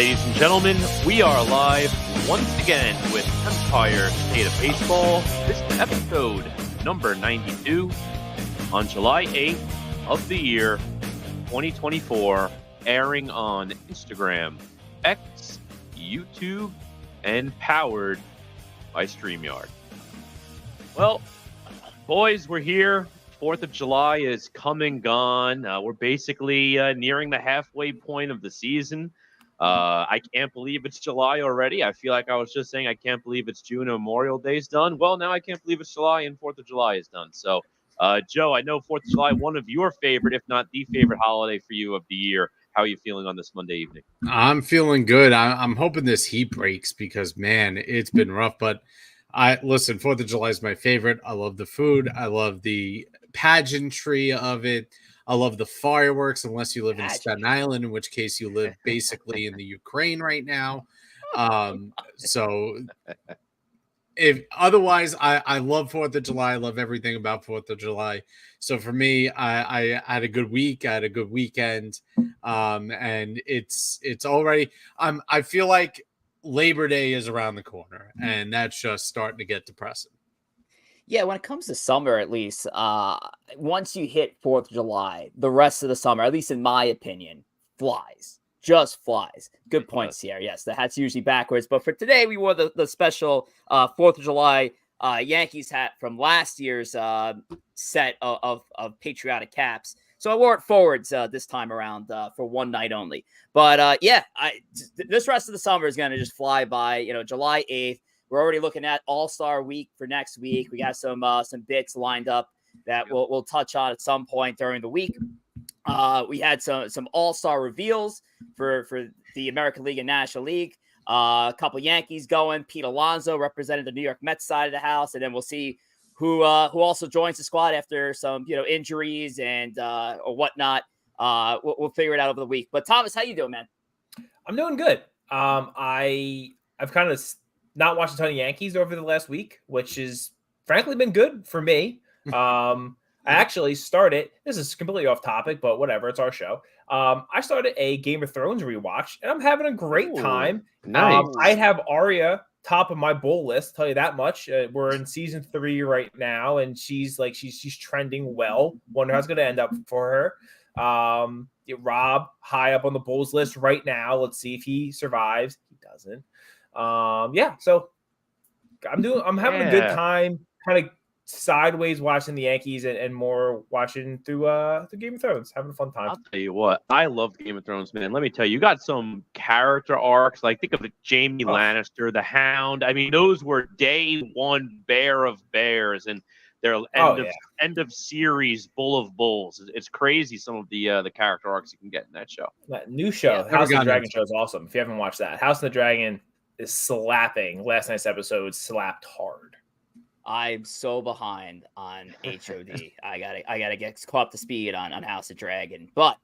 Ladies and gentlemen, we are live once again with Empire State of Baseball. This is episode number 92 on July 8th of the year 2024, airing on Instagram, X, YouTube, and powered by StreamYard. Well, boys, we're here. 4th of July is come and gone. We're basically nearing the halfway point of the season. I can't believe it's July already. I feel like I was just saying I can't believe it's June and Memorial Day's done. Well, now I can't believe it's July and 4th of July is done. So, Joe, I know 4th of July, one of your favorite, if not the favorite holiday for you of the year. How are you feeling on this Monday evening? I'm feeling good. I'm hoping this heat breaks because, man, it's been rough. But listen, 4th of July is my favorite. I love the food. I love the pageantry of it. I love the fireworks, unless you live in Staten Island, in which case you live basically in the Ukraine right now. So if otherwise, I love 4th of July. I love everything about 4th of July. So for me, I had a good week. I had a good weekend. And it's already, I feel like Labor Day is around the corner, and that's just starting to get depressing. Yeah, when it comes to summer, at least, once you hit 4th of July, the rest of the summer, at least in my opinion, flies. Just flies. Good point, Sierra. Yes, the hat's usually backwards. But for today, we wore the special 4th of July Yankees hat from last year's set of patriotic caps. So I wore it forwards this time around for one night only. But this rest of the summer is going to just fly by. July 8th. We're already looking at All-Star Week for next week. We got some bits lined up that we'll touch on at some point during the week. We had some All-Star reveals for the American League and National League. A couple Yankees going. Pete Alonso represented the New York Mets side of the house, and then we'll see who also joins the squad after some injuries and or whatnot. We'll figure it out over the week. But Thomas, how you doing, man? I'm doing good. I've kind of not watched a ton of Yankees over the last week, which has frankly been good for me. I actually started, this is completely off topic, but whatever, it's our show. I started a Game of Thrones rewatch, and I'm having a great time. Nice. I have Arya top of my bowl list, tell you that much. We're in season 3 right now, and she's trending well. Wonder how it's going to end up for her. Rob high up on the Bulls list right now. Let's see if he survives. He doesn't. So I'm having a good time, kind of sideways watching the Yankees and more watching through Game of Thrones, having a fun time. I'll tell you what, I love Game of Thrones, man. Let me tell you, you got some character arcs. Like, think of the Jaime Lannister, the Hound. I mean, those were day one bear of bears, and their end of series bull of bulls. It's crazy some of the character arcs you can get in that show. That new show, House of the Dragon show, is awesome. If you haven't watched that, House of the Dragon is slapping. Last night's episode slapped hard. I'm so behind on HOD. I gotta get caught up to speed on House of Dragon. But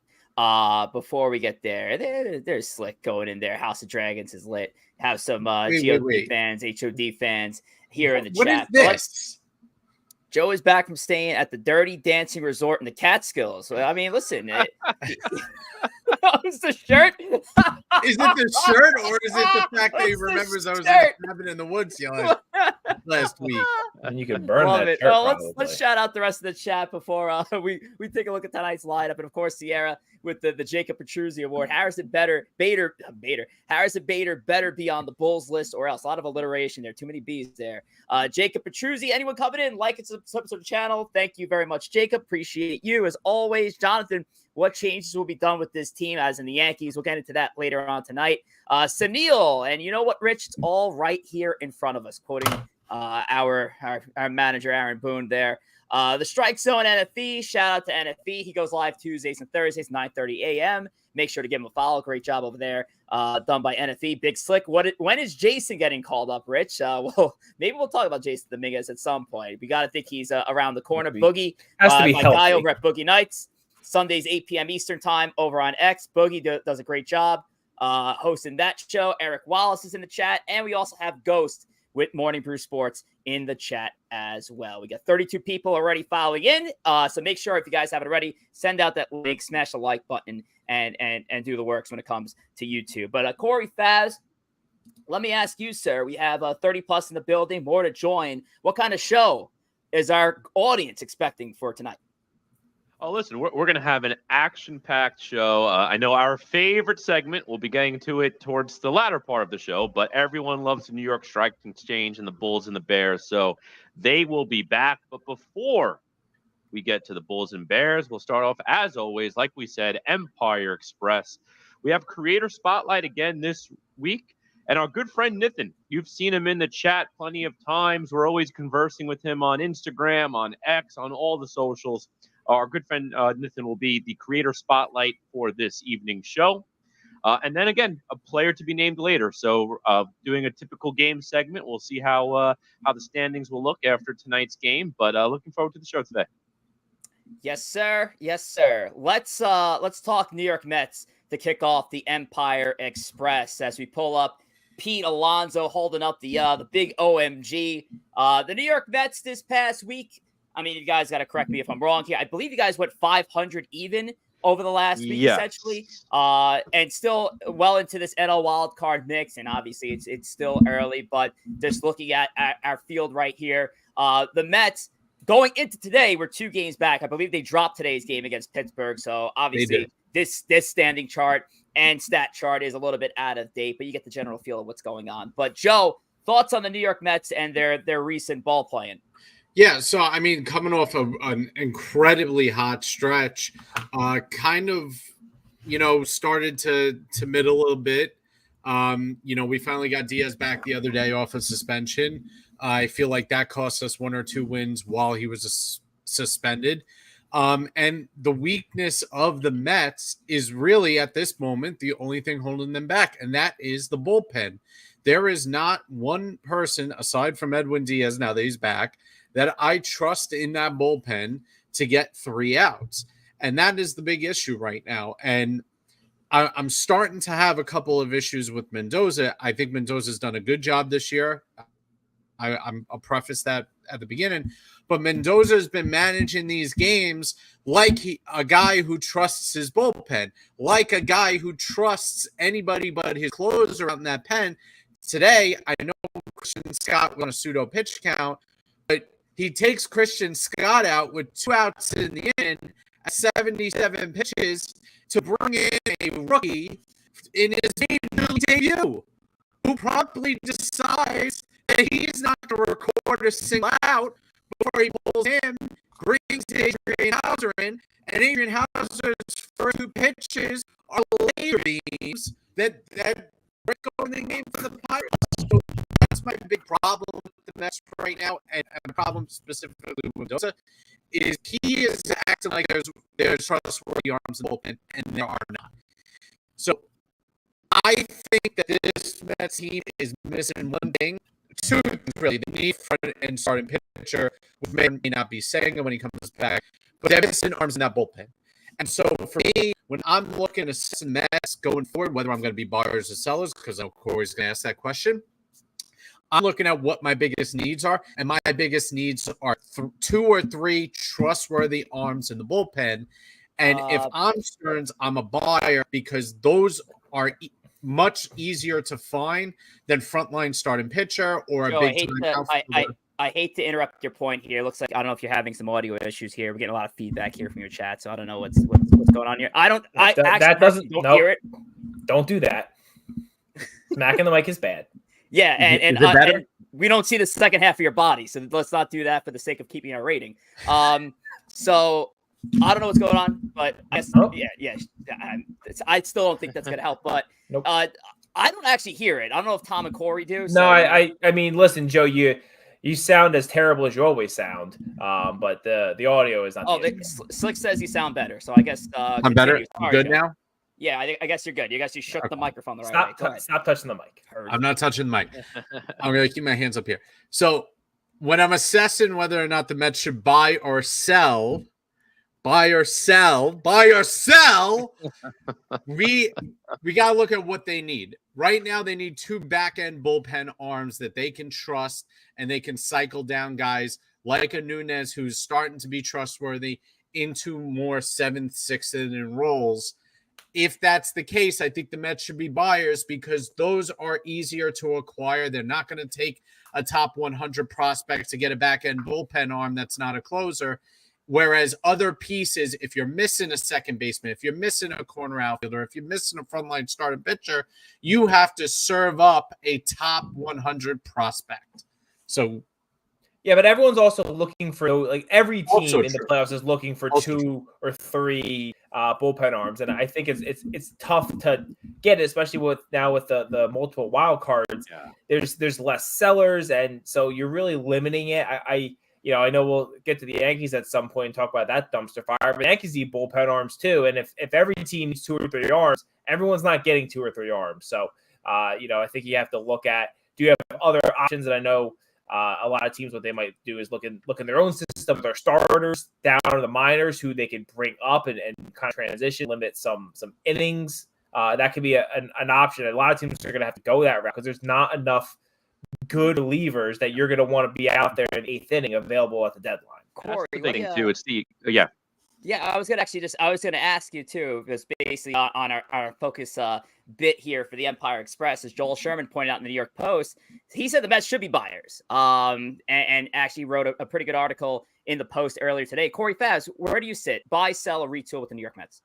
before we get there, there's Slick going in there. House of Dragons is lit. Have some GOD fans, HOD fans here in the chat. What is this? Joe is back from staying at the Dirty Dancing Resort in the Catskills. I mean, listen. It's the shirt. Is it the shirt, or is it the fact that he remembers I was in the cabin in the woods last week? And you can burn Love that it. shirt. Well, let's shout out the rest of the chat before we take a look at tonight's lineup. And of course, Sierra with the Jacob Petruzzi Award. Harrison Bader better be on the Bulls list, or else. A lot of alliteration there. Too many B's there. Jacob Petruzzi, anyone coming in? Like and subscribe to the channel. Thank you very much, Jacob. Appreciate you as always. Jonathan, what changes will be done with this team, as in the Yankees? We'll get into that later on tonight. Sunil, and you know what, Rich? It's all right here in front of us, quoting our manager, Aaron Boone there. The Strike Zone NFE, shout out to NFE. He goes live Tuesdays and Thursdays, 9:30 a.m. Make sure to give him a follow. Great job over there. Done by NFE. Big Slick. When is Jason getting called up, Rich? Well, maybe we'll talk about Jason Dominguez at some point. We got to think he's around the corner. Boogie, has to be my healthy. guy over at Boogie Nights. Sundays, 8 p.m. Eastern time over on X. Boogie does a great job hosting that show. Eric Wallace is in the chat. And we also have Ghost with Morning Brew Sports in the chat as well. We got 32 people already following in. So make sure, if you guys haven't already, send out that link, smash the like button and do the works when it comes to YouTube. But Corey, Favs, let me ask you, sir. We have 30 plus in the building, more to join. What kind of show is our audience expecting for tonight? Oh, listen, we're going to have an action-packed show. I know our favorite segment, we'll be getting to it towards the latter part of the show, but everyone loves the New York Strike Exchange and the Bulls and the Bears, so they will be back. But before we get to the Bulls and Bears, we'll start off, as always, like we said, Empire Express. We have Creator Spotlight again this week. And our good friend Nithin, you've seen him in the chat plenty of times. We're always conversing with him on Instagram, on X, on all the socials. Our good friend Nithin will be the creator spotlight for this evening's show. And then again, a player to be named later. So doing a typical game segment. We'll see how the standings will look after tonight's game. But looking forward to the show today. Yes, sir. Yes, sir. Let's talk New York Mets to kick off the Empire Express as we pull up Pete Alonso holding up the big OMG. The New York Mets this past week, I mean, you guys got to correct me if I'm wrong here. I believe you guys went 500 even over the last week, essentially, and still well into this NL wildcard mix. And obviously, it's still early, but just looking at our field right here, the Mets going into today, we're 2 games back. I believe they dropped today's game against Pittsburgh, so obviously this standing chart and stat chart is a little bit out of date, but you get the general feel of what's going on. But Joe, thoughts on the New York Mets and their recent ball playing? Yeah, so I mean, coming off of an incredibly hot stretch, kind of, started to mid a little bit. We finally got Diaz back the other day off of suspension. I feel like that cost us 1 or 2 wins while he was suspended. And the weakness of the Mets is really at this moment the only thing holding them back, and that is the bullpen. There is not one person aside from Edwin Diaz, now that he's back, that I trust in that bullpen to get 3 outs. And that is the big issue right now. And I'm starting to have a couple of issues with Mendoza. I think Mendoza's done a good job this year. I'll preface that at the beginning. But Mendoza has been managing these games like a guy who trusts his bullpen, like a guy who trusts anybody but his closer out in that pen. Today, I know Christian Scott was on a pseudo pitch count, but he takes Christian Scott out with 2 outs in the inning at 77 pitches to bring in a rookie in his debut who promptly decides that he's not going to record a single out before he pulls in, brings Adrian Hauser in, and Adrian Hauser's first 2 pitches are laser beams that break open the game for the Pirates. So that's my big problem with the Mets right now, and the problem specifically with Mendoza is he is acting like there's trustworthy arms in the bullpen, and there are not. So I think that this Mets team is missing one thing. 2 things, really. They need front and starting pitcher, which may or may not be Senga when he comes back, but they're missing arms in that bullpen. And so for me, when I'm looking at the Mets going forward, whether I'm going to be buyers or sellers, because I know Corey's going to ask that question, I'm looking at what my biggest needs are, and my biggest needs are 2 or 3 trustworthy arms in the bullpen. And if I'm Stearns, I'm a buyer because those are much easier to find than frontline starting pitcher or a big time outfielder. I hate to interrupt your point here. It looks like I don't know if you're having some audio issues here. We're getting a lot of feedback here from your chat, so I don't know what's going on here. Don't hear it. Don't do that. Smacking the mic is bad. Yeah, and we don't see the second half of your body, so let's not do that for the sake of keeping our rating. So I don't know what's going on, but I guess, I still don't think that's going to help. But nope. I don't actually hear it. I don't know if Tom and Corey do. So. No, I mean, listen, Joe, you sound as terrible as you always sound, but the audio is not. Slick says you sound better, so I guess I'm better. I'm good now. Yeah, I guess you're good. You guys, you shook the microphone the right way. Stop touching the mic. I'm not touching the mic. I'm going to keep my hands up here. So when I'm assessing whether or not the Mets should buy or sell, we got to look at what they need. Right now, they need 2 back-end bullpen arms that they can trust, and they can cycle down guys like a Nunez who's starting to be trustworthy into more 7th, 6th inning roles. if that's the case, I think the Mets should be buyers because those are easier to acquire. They're not going to take a top 100 prospect to get a back-end bullpen arm that's not a closer. Whereas other pieces, if you're missing a second baseman, if you're missing a corner outfielder, if you're missing a frontline starting pitcher, you have to serve up a top 100 prospect. So, yeah, but everyone's also looking for, like, every team in the true. playoffs is looking for Also 2 or 3 bullpen arms, and I think it's tough to get it, especially with the multiple wild cards. Yeah. There's less sellers, and so you're really limiting it. I know we'll get to the Yankees at some point and talk about that dumpster fire, but Yankees need bullpen arms too, and if every team needs 2 or 3 arms, everyone's not getting 2 or 3 arms. So, I think you have to look at, do you have other options? And I know a lot of teams, what they might do is look in their own system, their starters down to the minors who they can bring up and kind of transition, limit some innings. That could be an option. A lot of teams are going to have to go that route because there's not enough good relievers that you're going to want to be out there in 8th inning available at the deadline. Corey, that's the thing too. It's yeah. Yeah, I was gonna ask you too, because basically on our focus bit here for the Empire Express, as Joel Sherman pointed out in the New York Post, he said the Mets should be buyers. And actually wrote a pretty good article in the Post earlier today. Corey Favs, where do you sit? Buy, sell, or retool with the New York Mets?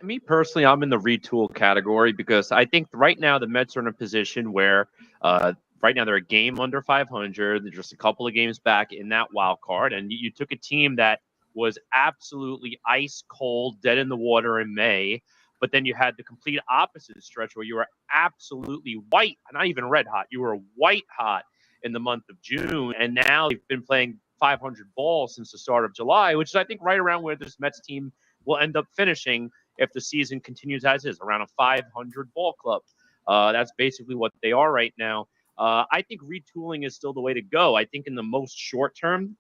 Me personally, I'm in the retool category because I think right now the Mets are in a position where right now they're a game under 500. They're just a couple of games back in that wild card, and you took a team that was absolutely ice cold, dead in the water in May. But then you had the complete opposite stretch where you were absolutely white, not even red hot. You were white hot in the month of June. And now they've been playing 500 ball since the start of July, which is, I think, right around where this Mets team will end up finishing if the season continues as is, around a 500 ball club. That's basically what they are right now. I think retooling is still the way to go. I think in the most short term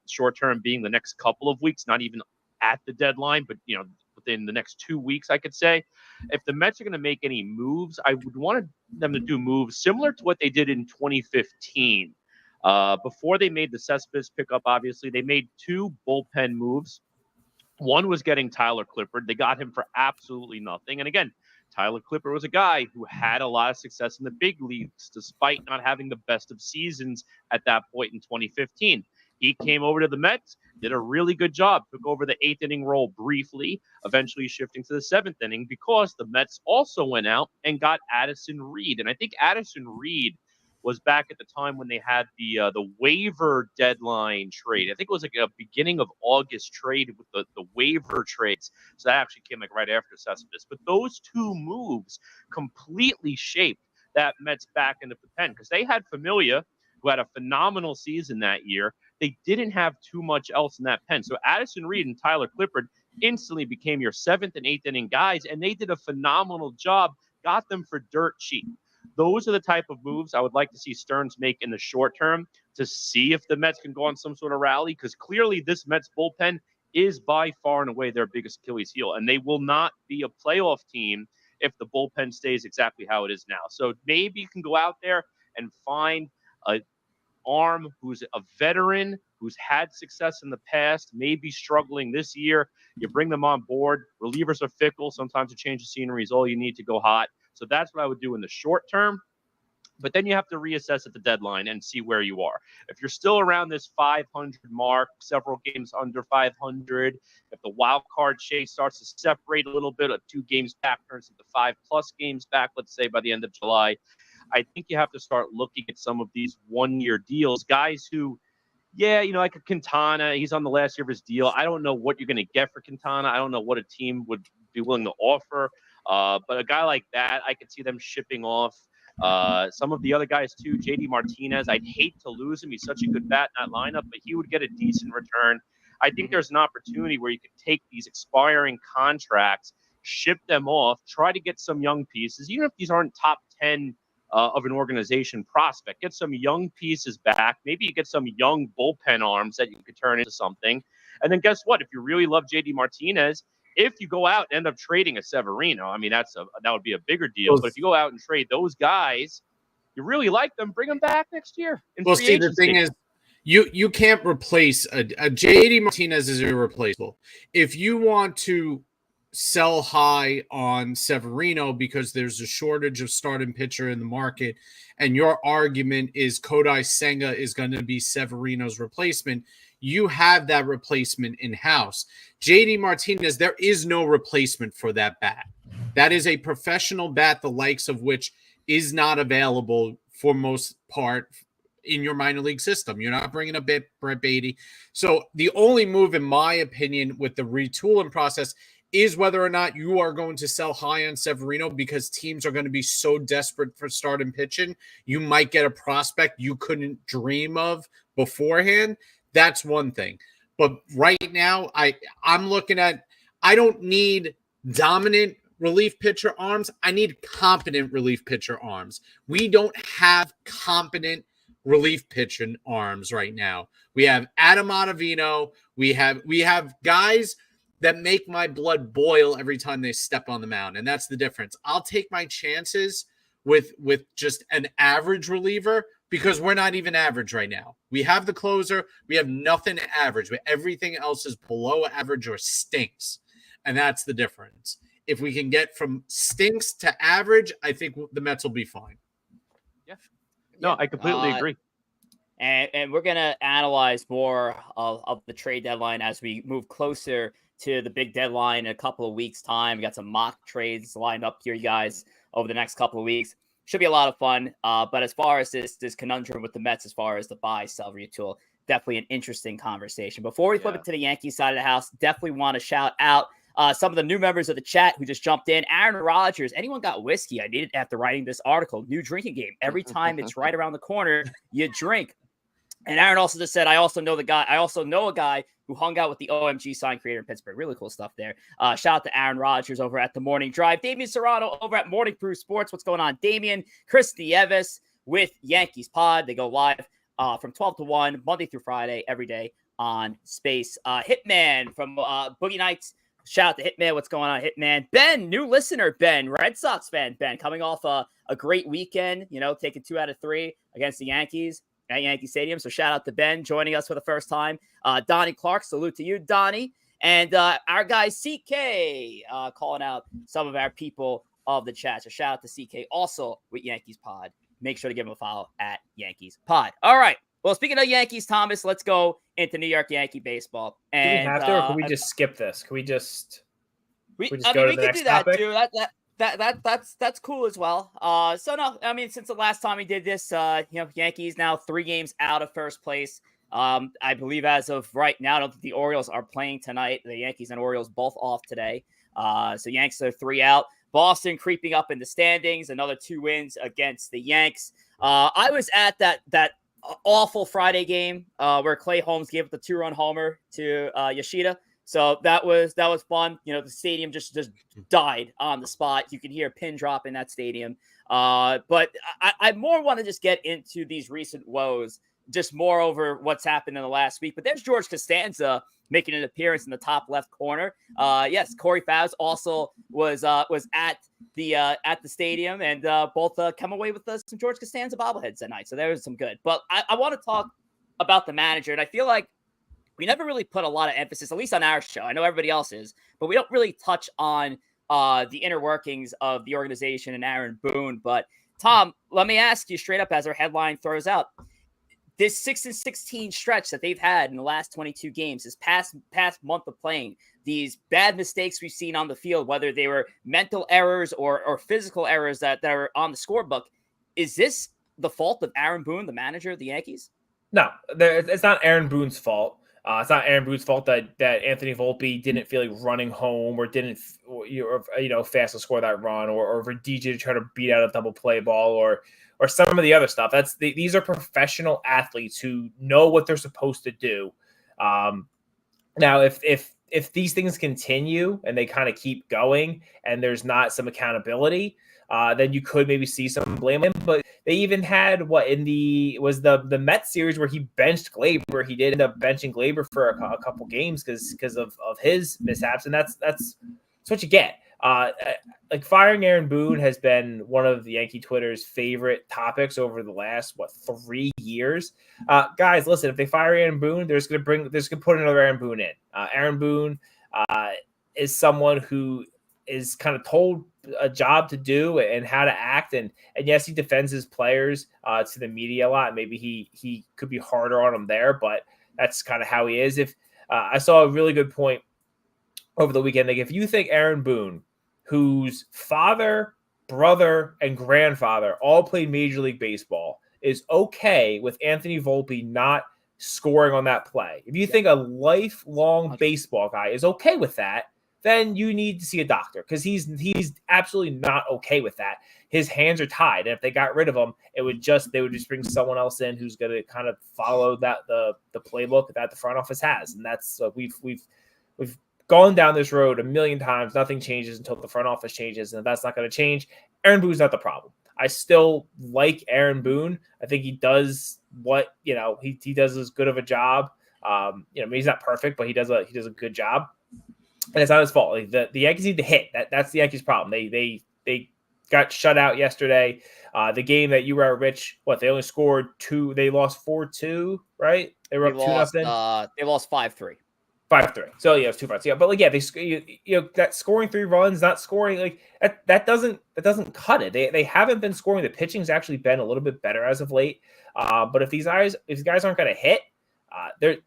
being the next couple of weeks, not even at the deadline, but within the next 2 weeks, I could say, if the Mets are going to make any moves, I would want them to do moves similar to what they did in 2015. Before they made the Cespedes pickup, obviously, they made 2 bullpen moves. One was getting Tyler Clippard. They got him for absolutely nothing. And again, Tyler Clippard was a guy who had a lot of success in the big leagues, despite not having the best of seasons at that point in 2015. He came over to the Mets, did a really good job, took over the 8th inning role briefly, eventually shifting to the 7th inning because the Mets also went out and got Addison Reed. And I think Addison Reed was back at the time when they had the waiver deadline trade. I think it was like a beginning of August trade with the waiver trades. So that actually came like right after Cespedes. But those 2 moves completely shaped that Mets back into the pen because they had Familia, who had a phenomenal season that year. They didn't have too much else in that pen. So Addison Reed and Tyler Clippard instantly became your 7th and 8th inning guys, and they did a phenomenal job, got them for dirt cheap. Those are the type of moves I would like to see Stearns make in the short term to see if the Mets can go on some sort of rally, because clearly this Mets bullpen is by far and away their biggest Achilles heel, and they will not be a playoff team if the bullpen stays exactly how it is now. So maybe you can go out there and find a arm who's a veteran, who's had success in the past, maybe struggling this year. You bring them on board. Relievers are fickle. Sometimes a change of scenery is all you need to go hot. So that's what I would do in the short term. But then you have to reassess at the deadline and see where you are. If you're still around this 500 mark, several games under 500, if the wild card chase starts to separate a little bit, 2 games back turns into 5+ games back, let's say by the end of July, I think you have to start looking at some of these 1-year deals. Guys who, like a Quintana, he's on the last year of his deal. I don't know what you're going to get for Quintana. I don't know what a team would be willing to offer. But a guy like that, I could see them shipping off. Some of the other guys too, JD Martinez, I'd hate to lose him. He's such a good bat in that lineup, but he would get a decent return. I think there's an opportunity where you could take these expiring contracts, ship them off, try to get some young pieces, even if these aren't top 10 of an organization prospect. Get some young pieces back. Maybe you get some young bullpen arms that you could turn into something. And then guess what? If you really love JD Martinez, if you go out and end up trading a Severino, I mean, that would be a bigger deal. But if you go out and trade those guys, you really like them, bring them back next year. See, the thing is, you can't replace a JD Martinez is irreplaceable. If you want to sell high on Severino because there's a shortage of starting pitcher in the market, and your argument is Kodai Senga is going to be Severino's replacement, you have that replacement in-house. JD Martinez, there is no replacement for that bat. That is a professional bat, the likes of which is not available for most part in your minor league system. You're not bringing a Brett Beatty. So the only move, in my opinion, with the retooling process is whether or not you are going to sell high on Severino, because teams are going to be so desperate for starting pitching. You might get a prospect you couldn't dream of beforehand. That's one thing. But right now, I'm looking at, I don't need dominant relief pitcher arms. I need competent relief pitcher arms. We don't have competent relief pitching arms right now. We have Adam Ottavino. We have guys that make my blood boil every time they step on the mound, and that's the difference. I'll take my chances with just an average reliever, because we're not even average right now. We have the closer. We have nothing average. Everything else is below average or stinks, and that's the difference. If we can get from stinks to average, I think the Mets will be fine. Yeah. No, I completely agree. And we're going to analyze more of the trade deadline as we move closer to the big deadline in a couple of weeks' time. We got some mock trades lined up here, you guys, over the next couple of weeks. Should be a lot of fun. But as far as this conundrum with the Mets, as far as the buy, sell, retool, definitely an interesting conversation. Before we flip it to the Yankees side of the house, definitely want to shout out some of the new members of the chat who just jumped in. Aaron Rodgers, anyone got whiskey? I needed after writing this article. New drinking game. Every time it's right around the corner, you drink. And Aaron also just said, I also know a guy who hung out with the OMG sign creator in Pittsburgh. Really cool stuff there. Shout out to Aaron Rodgers over at the Morning Drive. Damian Serrano over at Morning Brew Sports. What's going on, Damian? Chris Nieves with Yankees Pod. They go live from 12 to 1, Monday through Friday, every day on Space. Hitman from Boogie Nights. Shout out to Hitman. What's going on, Hitman? Ben, new listener, Ben, Red Sox fan, Ben, coming off a great weekend, taking 2 out of 3 against the Yankees at Yankee Stadium. So shout out to Ben joining us for the first time. Donnie Clark, salute to you, Donnie. And our guy CK calling out some of our people of the chat. So shout out to CK also with Yankees Pod. Make sure to give him a follow at Yankees Pod. All right. Well, speaking of Yankees, Thomas, let's go into New York Yankee baseball. And do we have to, or can we just skip this? Can we just go to the next topic? Dude. That's cool as well. So no, I mean, since the last time we did this, Yankees now 3 games out of first place. I believe as of right now, I don't think the Orioles are playing tonight. The Yankees and Orioles both off today. So Yanks are 3 out. Boston creeping up in the standings. Another 2 wins against the Yanks. I was at that awful Friday game where Clay Holmes gave up the 2-run homer to Yoshida. So that was fun. The stadium just died on the spot. You could hear a pin drop in that stadium. But I more want to just get into these recent woes, just more over what's happened in the last week. But there's George Costanza making an appearance in the top left corner. Yes, Corey Favs also was at the stadium, and both come away with some George Costanza bobbleheads that night. So there was some good. But I want to talk about the manager, and I feel like we never really put a lot of emphasis, at least on our show. I know everybody else is, but we don't really touch on the inner workings of the organization and Aaron Boone. But Tom, let me ask you straight up as our headline throws out. This 6-16 stretch that they've had in the last 22 games, this past month of playing, these bad mistakes we've seen on the field, whether they were mental errors or physical errors that are on the scorebook, is this the fault of Aaron Boone, the manager of the Yankees? No, it's not Aaron Boone's fault. It's not Aaron Boone's fault that Anthony Volpe didn't feel like running home or didn't fast to score that run or for DJ to try to beat out a double play ball or some of the other stuff. These are professional athletes who know what they're supposed to do. Now, if these things continue and they kind of keep going and there's not some accountability, then you could maybe see some blame him. But they even had the Mets series where he benched Glaber. He did end up benching Glaber for a couple games because of his mishaps, and that's what you get. Like firing Aaron Boone has been one of the Yankee Twitter's favorite topics over the last 3 years. Guys, listen, if they fire Aaron Boone, they're just gonna put another Aaron Boone in. Aaron Boone is someone who is kind of told a job to do and how to act. And yes, he defends his players to the media a lot. Maybe he could be harder on them there, but that's kind of how he is. If I saw a really good point over the weekend, like if you think Aaron Boone, whose father, brother, and grandfather all played Major League Baseball, is okay with Anthony Volpe not scoring on that play. If you think a lifelong baseball guy is okay with that, then you need to see a doctor, because he's absolutely not okay with that. His hands are tied, and if they got rid of him, they would just bring someone else in who's going to kind of follow that the playbook that the front office has, and that's we've gone down this road a million times. Nothing changes until the front office changes, and that's not going to change. Aaron Boone's not the problem. I still like Aaron Boone. I think he does what he does as good of a job. He's not perfect, but he does a good job. And it's not his fault. Like the Yankees need to hit. That's the Yankees' problem. They got shut out yesterday. The game that you were at, Rich, they only scored 2. They lost 4-2, right? They were up 2-0. They lost 5-3. 5-3. So yeah, it's 2 runs. Yeah, but they that scoring 3 runs, not scoring that doesn't cut it. They haven't been scoring. The pitching's actually been a little bit better as of late. But if these guys aren't going to hit,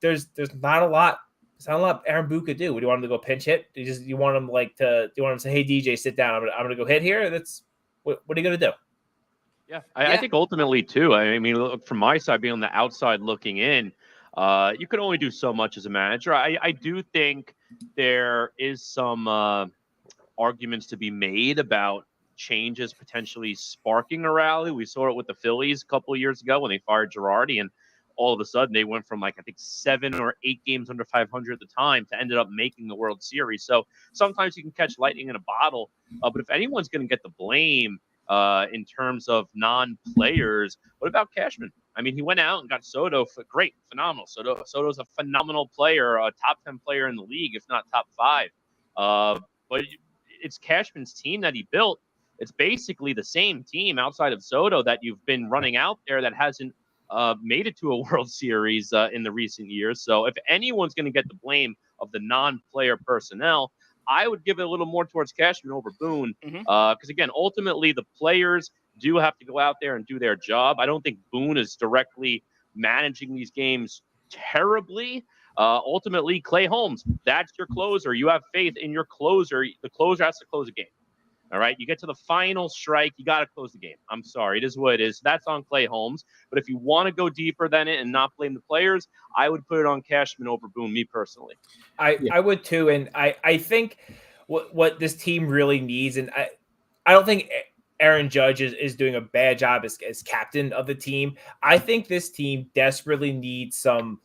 there's not a lot. It's not a lot Aaron Boone could do. Would you want him to go pinch hit? You want him to say, hey DJ, sit down. I'm gonna go hit here. That's what are you gonna do? Yeah, I think ultimately too. I mean, look, from my side, being on the outside looking in, you can only do so much as a manager. I do think there is some arguments to be made about changes potentially sparking a rally. We saw it with the Phillies a couple of years ago when they fired Girardi, and all of a sudden they went from I think 7 or 8 games under 500 at the time to ended up making the World Series. So sometimes you can catch lightning in a bottle. But if anyone's going to get the blame in terms of non-players, what about Cashman? I mean, he went out and got Soto. Great, phenomenal. Soto's a phenomenal player, a top 10 player in the league, if not top 5. But it's Cashman's team that he built. It's basically the same team outside of Soto that you've been running out there that hasn't made it to a World Series in the recent years. So if anyone's going to get the blame of the non-player personnel, I would give it a little more towards Cashman over Boone. Because, again, ultimately the players do have to go out there and do their job. I don't think Boone is directly managing these games terribly. Ultimately, Clay Holmes, that's your closer. You have faith in your closer. The closer has to close a game. All right, you get to the final strike, you got to close the game. I'm sorry, it is what it is. That's on Clay Holmes. But if you want to go deeper than it and not blame the players, I would put it on Cashman over Boone, me personally. I would too, and I think what this team really needs, and I don't think Aaron Judge is doing a bad job as captain of the team. I think this team desperately needs some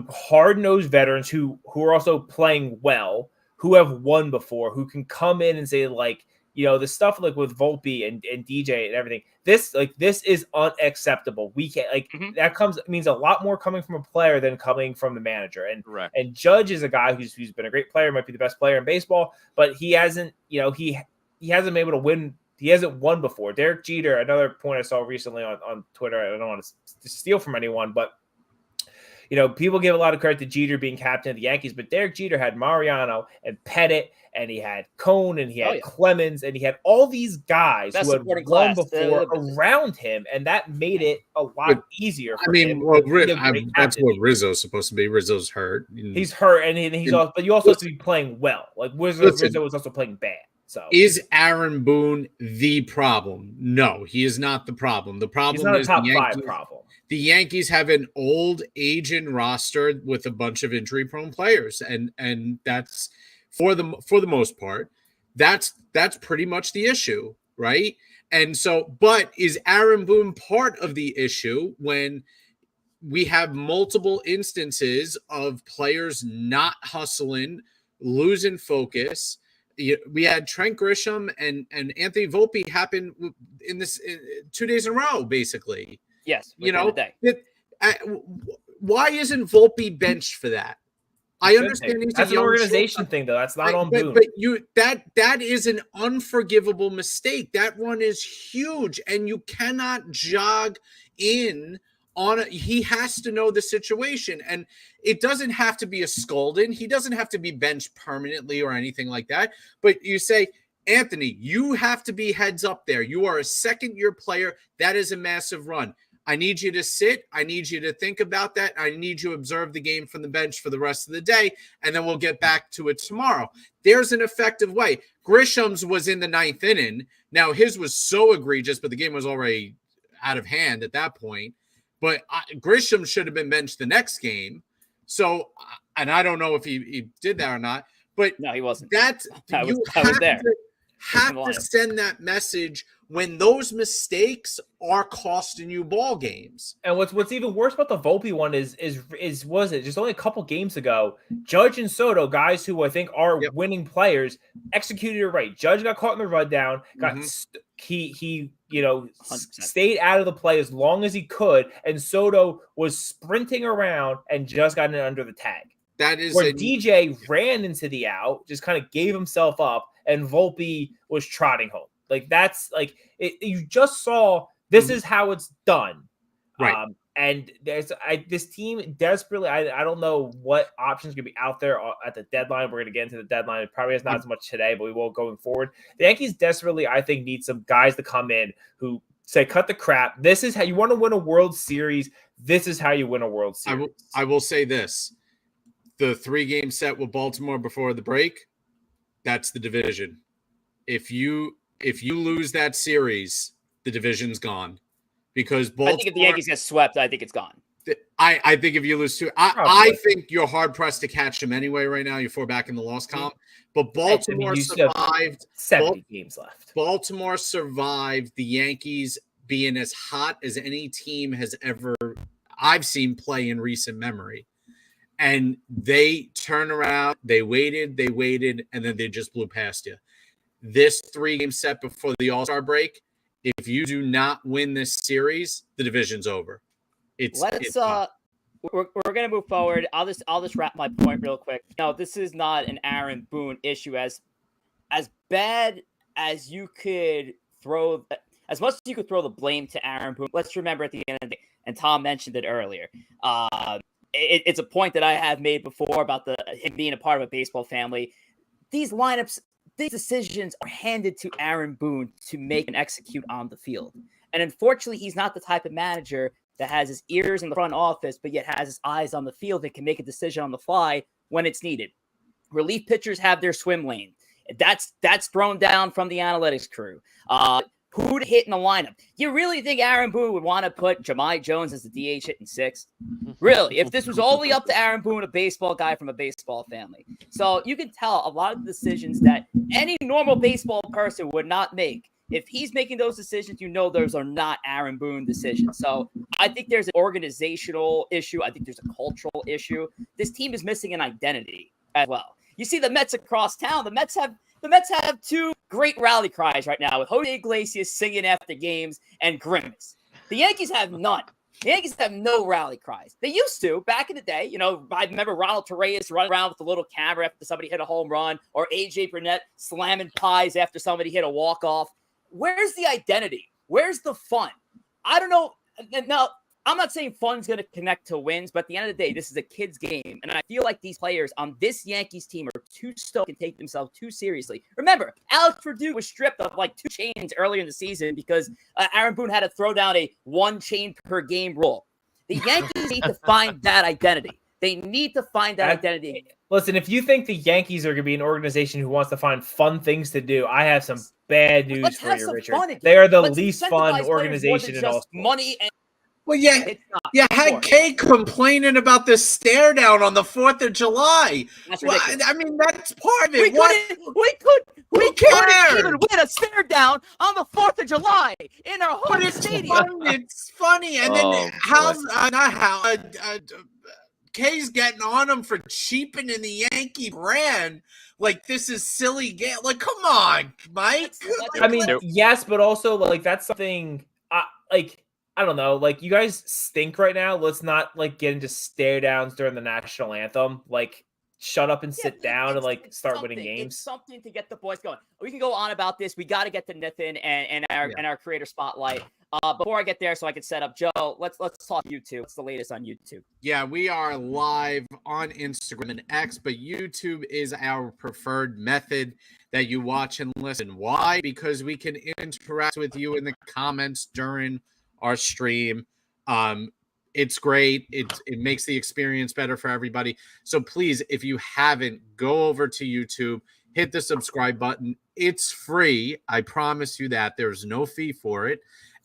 hard-nosed veterans who are also playing well, who have won before, who can come in and say the stuff with Volpe and DJ and everything. This is unacceptable. We can't that means a lot more coming from a player than coming from the manager. And correct. And Judge is a guy who's been a great player, might be the best player in baseball, but he hasn't he hasn't been able to win. He hasn't won before. Derek Jeter, another point I saw recently on Twitter. I don't want to steal from anyone, but people give a lot of credit to Jeter being captain of the Yankees, but Derek Jeter had Mariano and Pettit, and he had Cone, and he had Clemens, and he had all these guys who had won before around him, and that made it a lot easier for him. That's what Rizzo's supposed to be. Rizzo's hurt. He's hurt, and he's also, but you also have to be playing well. Rizzo was also playing bad. So is Aaron Boone the problem? No, he is not the problem. The problem is a top 5 problem. The Yankees have an old aging roster with a bunch of injury-prone players, and that's for the most part, that's pretty much the issue, right? And so, but is Aaron Boone part of the issue when we have multiple instances of players not hustling, losing focus? We had Trent Grisham and Anthony Volpe happen in 2 days in a row, basically. Yes, why isn't Volpe benched for that? I understand that's an organization thing, though. That's not on Boone. But that is an unforgivable mistake. That one is huge, and you cannot jog in he has to know the situation, and it doesn't have to be a scolding. He doesn't have to be benched permanently or anything like that. But you say, Anthony, you have to be heads up there. You are a second-year player. That is a massive run. I need you to sit. I need you to think about that. I need you to observe the game from the bench for the rest of the day, and then we'll get back to it tomorrow. There's an effective way. Grisham's was in the 9th inning. Now, his was so egregious, but the game was already out of hand at that point. But Grisham should have been benched the next game. So, and I don't know if he did that or not. But no, he wasn't. I was there. Have to send that message when those mistakes are costing you ball games. And what's even worse about the Volpe one is was it just only a couple games ago, Judge and Soto, guys who I think are winning players, executed it right. Judge got caught in the rundown, he stayed out of the play as long as he could, and Soto was sprinting around and just got in under the tag. That is where DJ ran into the out, just kind of gave himself up, and Volpe was trotting home. Like that's like you just saw. This is how it's done, right? And this team desperately. I don't know what options going to be out there at the deadline. We're going to get into the deadline. It probably has not as much today, but we will going forward. The Yankees desperately, I think, need some guys to come in who say, "Cut the crap. This is how you want to win a World Series. This is how you win a World Series." I will say this: the 3-game set with Baltimore before the break, that's the division. If you lose that series, the division's gone. Because Baltimore, I think if the Yankees get swept, I think it's gone. I think if you lose 2, I think you're hard-pressed to catch them anyway right now. You're 4 back in the loss column. But Baltimore survived. 70 games left. Baltimore survived the Yankees being as hot as any team has ever I've seen play in recent memory. And they turn around, they waited, and then they just blew past you. This 3-game set before the All-Star break, if you do not win this series, the division's over. We're going to move forward. I'll just wrap my point real quick. No, this is not an Aaron Boone issue. As bad as you could throw, as much as you could throw the blame to Aaron Boone, let's remember at the end of the day, and Tom mentioned it earlier, it's a point that I have made before about him being a part of a baseball family. These lineups, these decisions are handed to Aaron Boone to make and execute on the field. And unfortunately, he's not the type of manager that has his ears in the front office, but yet has his eyes on the field and can make a decision on the fly when it's needed. Relief pitchers have their swim lane. That's thrown down from the analytics crew. Who to hit in the lineup? You really think Aaron Boone would want to put Jahmai Jones as the DH hitting 6th? Really? If this was only up to Aaron Boone, a baseball guy from a baseball family. So you can tell a lot of the decisions that any normal baseball person would not make. If he's making those decisions, those are not Aaron Boone decisions. So I think there's an organizational issue. I think there's a cultural issue. This team is missing an identity as well. You see the Mets across town. The Mets have 2 great rally cries right now with Jose Iglesias singing after games and Grimace. The Yankees have none. The Yankees have no rally cries. They used to back in the day. I remember Ronald Torreyes running around with a little camera after somebody hit a home run, or AJ Burnett slamming pies after somebody hit a walk-off. Where's the identity? Where's the fun? I don't know. Now, I'm not saying fun's going to connect to wins, but at the end of the day, this is a kid's game. And I feel like these players on this Yankees team are too stoked and take themselves too seriously. Remember, Alex Perdue was stripped of like 2 chains earlier in the season because Aaron Boone had to throw down a 1 chain per game rule. The Yankees need to find that identity. They need to find that identity. Listen, if you think the Yankees are going to be an organization who wants to find fun things to do, I have some bad news for you, Richard. They are the least fun organization in all sports. Money and well, you had Kay complaining about the stare down on the 4th of July. Well, I mean, that's part of it. We couldn't even win a stare down on the 4th of July in our home stadium. It's funny. And then Kay's getting on him for cheapening the Yankee brand. Like, this is silly game. Like, come on, Mike. Yes, but also, like, that's something, I don't know. Like, you guys stink right now. Let's not, get into stare downs during the national anthem. Like, shut up and sit down and like start winning It's games. something to get the boys going. We can go on about this. We got to get to Nithin and our creator spotlight. Before I get there, so I can set up Joe. Let's talk YouTube. What's the latest on YouTube? Yeah, we are live on Instagram and X, but YouTube is our preferred method that you watch and listen. Why? Because we can interact with you in the comments during our stream. It's great. It makes the experience better for everybody. So please, if you haven't, go over to YouTube, hit the subscribe button. It's free. I promise you that. There's no fee for it.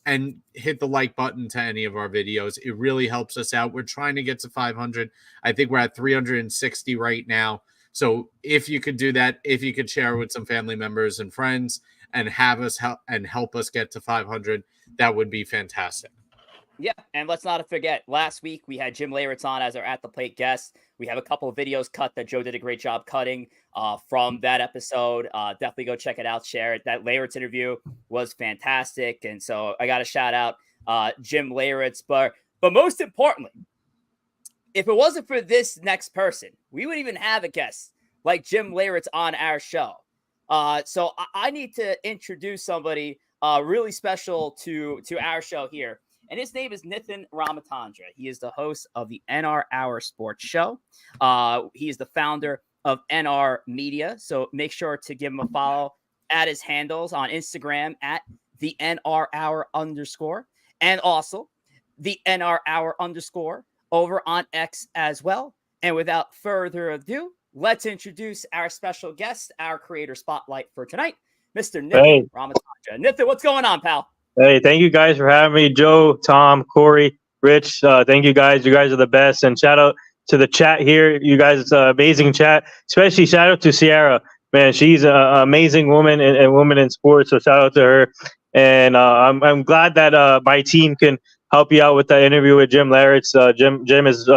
And hit the like button to any of our videos. It really helps us out. We're trying to get to 500. I think we're at 360 right now. So if you could do that, if you could share with some family members and friends and have us help us get to 500, that would be fantastic. Yeah, and let's not forget, last week we had Jim Leyritz on as our At the Plate guest. We have a couple of videos cut that Joe did a great job cutting from that episode. Definitely go check it out, share it. That Leyritz interview was fantastic, and so I got to shout out Jim Leyritz. But most importantly, if it wasn't for this next person, we wouldn't even have a guest like Jim Leyritz on our show. So I need to introduce somebody really special to our show here. And his name is Nithin Ramachandra. He is the host of the NR Hour Sports Show. He is the founder of NR Media. So make sure to give him a follow at his handles on Instagram at the NR Hour _ and also the NR Hour _ over on X as well. And without further ado, let's introduce our special guest, our creator spotlight for tonight, Mr. Nithin Ramachandra. Nithin, what's going on, pal? Hey, thank you guys for having me. Joe, Tom, Corey, Rich, thank you guys. You guys are the best. And shout out to the chat here. You guys, it's an amazing chat. Especially shout out to Sierra. Man, she's an amazing woman and woman in sports. So shout out to her. And I'm glad that my team can help you out with that interview with Jim Leyritz. Jim is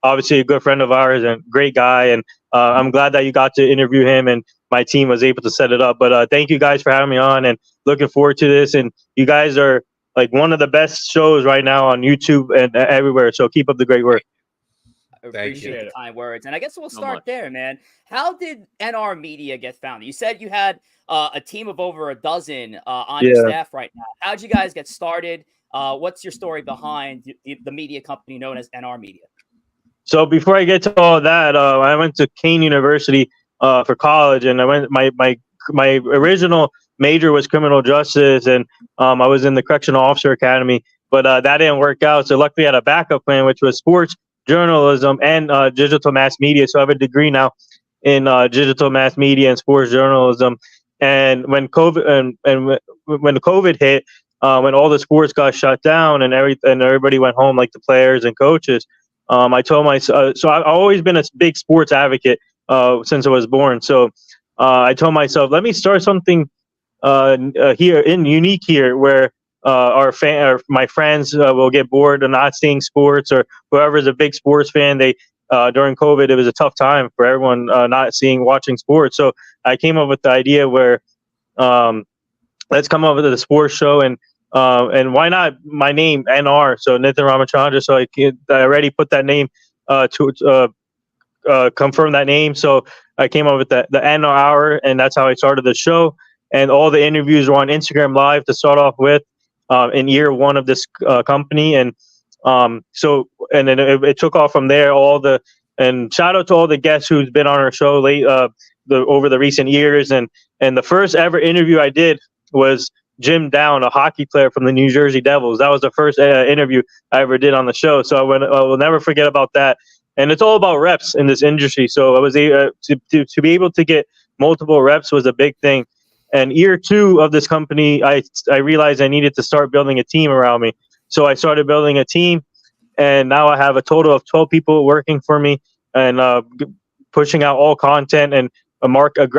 obviously a good friend of ours and great guy. And I'm glad that you got to interview him and my team was able to set it up. But thank you guys for having me on and looking forward to this. And you guys are like one of the best shows right now on YouTube and everywhere. So keep up the great work. I appreciate the kind words. And I guess we'll start there, man. How did NR Media get founded? You said you had a team of over a dozen on your staff right now. How'd you guys get started? What's your story behind the media company known as NR Media? So before I get to all that, I went to Kane University for college, and I went my original major was criminal justice, and I was in the Correctional Officer Academy, but that didn't work out. So luckily I had a backup plan, which was sports journalism and digital mass media. So I have a degree now in digital mass media and sports journalism. And when COVID when COVID hit, when all the sports got shut down and everybody went home, like the players and coaches, I told myself. So I've always been a big sports advocate since I was born. So I told myself, let me start something unique here, where my friends will get bored of not seeing sports, or whoever's a big sports fan. They during COVID, it was a tough time for everyone not watching sports. So I came up with the idea where let's come up with a sports show, and why not my name NR? So Nithin Ramachandra. So I already put that name to confirm that name. So I came up with the NR Hour, and that's how I started the show. And all the interviews were on Instagram Live to start off with in year one of this company. And so then it took off from there. And shout out to all the guests who's been on our show over the recent years. And the first ever interview I did was Jim Down, a hockey player from the New Jersey Devils. That was the first interview I ever did on the show. So I will never forget about that. And it's all about reps in this industry. So I was to be able to get multiple reps was a big thing. And year two of this company, I realized I needed to start building a team around me. So I started building a team, and now I have a total of 12 people working for me and pushing out all content. And I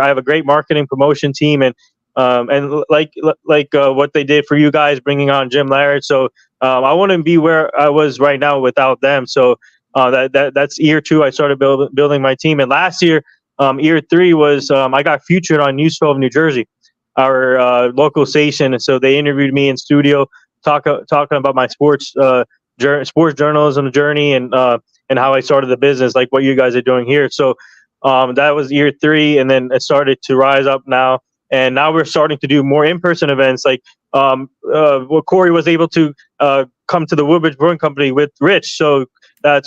have a great marketing promotion team, and like what they did for you guys, bringing on Jim Leyritz. So I wouldn't be where I was right now without them. So that's year two. I started building my team, and last year, year three was I got featured on News 12 New Jersey, our local station, and so they interviewed me in studio, talking about my sports journalism journey and how I started the business, like what you guys are doing here. So That was year 3, and then it started to rise up now. And now we're starting to do more in-person events. Like Corey was able to come to the Woodbridge Brewing Company with Rich. So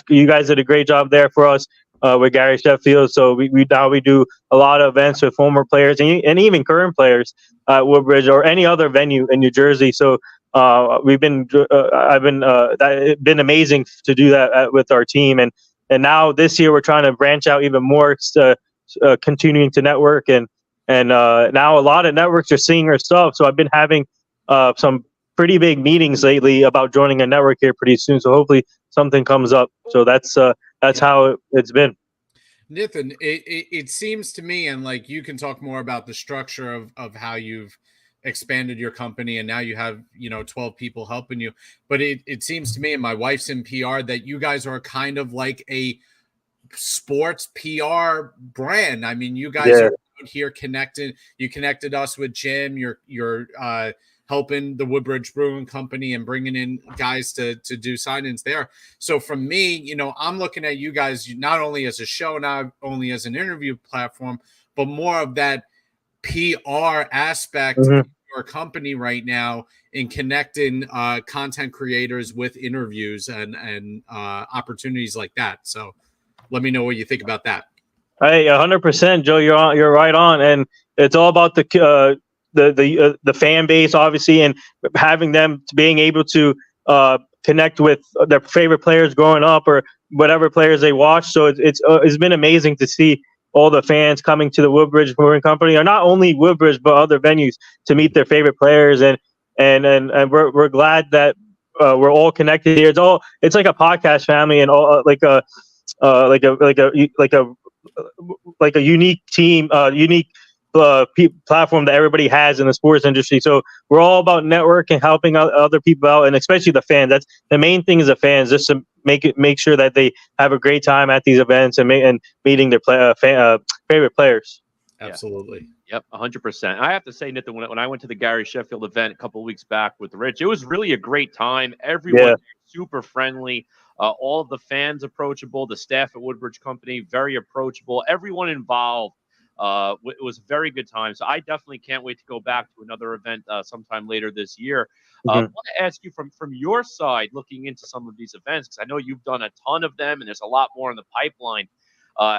you guys did a great job there for us with Gary Sheffield. So we do a lot of events with former players and even current players at Woodbridge or any other venue in New Jersey. So it's been amazing to do that with our team. And now this year we're trying to branch out even more, continuing to network and now a lot of networks are seeing our stuff. So I've been having some pretty big meetings lately about joining a network here pretty soon. So hopefully something comes up. So that's how it's been. Nithin, it seems to me, and like you can talk more about the structure of how you've expanded your company and now you have 12 people helping you, but it seems to me, and my wife's in PR, that you guys are kind of like a sports PR brand. I mean, you guys are out here connected. You connected us with Jim. You're helping the Woodbridge Brewing Company and bringing in guys to do sign-ins there. So from me, I'm looking at you guys not only as a show, not only as an interview platform, but more of that PR aspect of your company right now in connecting content creators with interviews and opportunities like that. So let me know what you think about that. Hey, 100%, Joe. You're right on, and it's all about the fan base, obviously, and having them being able to connect with their favorite players growing up or whatever players they watch. So it's been amazing to see all the fans coming to the Woodbridge Brewing Company, or not only Woodbridge but other venues, to meet their favorite players, and we're glad that we're all connected here. It's like a podcast family, and all like a unique team, unique platform that everybody has in the sports industry. So we're all about networking, helping other people out, and especially the fans. That's the main thing, is the fans, just to make sure that they have a great time at these events and meeting their favorite players. Absolutely. Yep, 100%. I have to say, Nithin, when I went to the Gary Sheffield event a couple of weeks back with Rich, it was really a great time. Everyone super friendly. All of the fans approachable. The staff at Woodbridge Company very approachable. Everyone involved. It was a very good time. So I definitely can't wait to go back to another event sometime later this year. I want to ask you from your side, looking into some of these events, because I know you've done a ton of them and there's a lot more in the pipeline.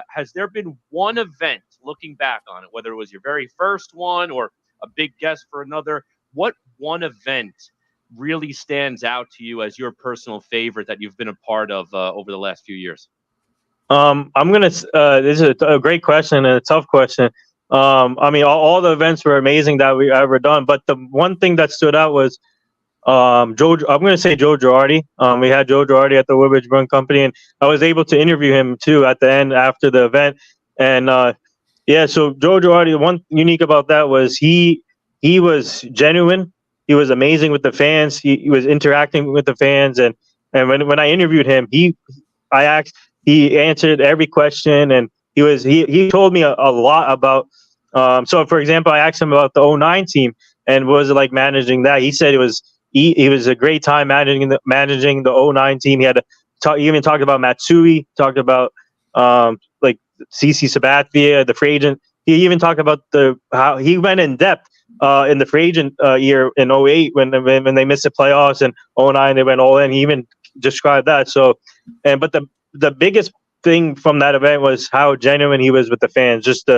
Has there been one event, looking back on it, whether it was your very first one or a big guest for another, what one event really stands out to you as your personal favorite that you've been a part of over the last few years? This is a great question and a tough question. I mean, all the events were amazing that we ever done, but the one thing that stood out was I'm going to say Joe Girardi. We had Joe Girardi at the Woodbridge Brewing Company, and I was able to interview him too at the end after the event. And so Joe Girardi, the one unique about that was he was genuine. He was amazing with the fans. He was interacting with the fans, and when I interviewed him, he answered every question, and he told me a lot about. So, for example, I asked him about the 2009 team and what was it like managing that. He said it was a great time managing the 2009 team. He had he even talked about Matsui, talked about like CC Sabathia, the free agent. He even talked about how he went in depth in the free agent year in 2008 when they missed the playoffs, and 2009 they went all in. He even described that. So, but the biggest thing from that event was how genuine he was with the fans, just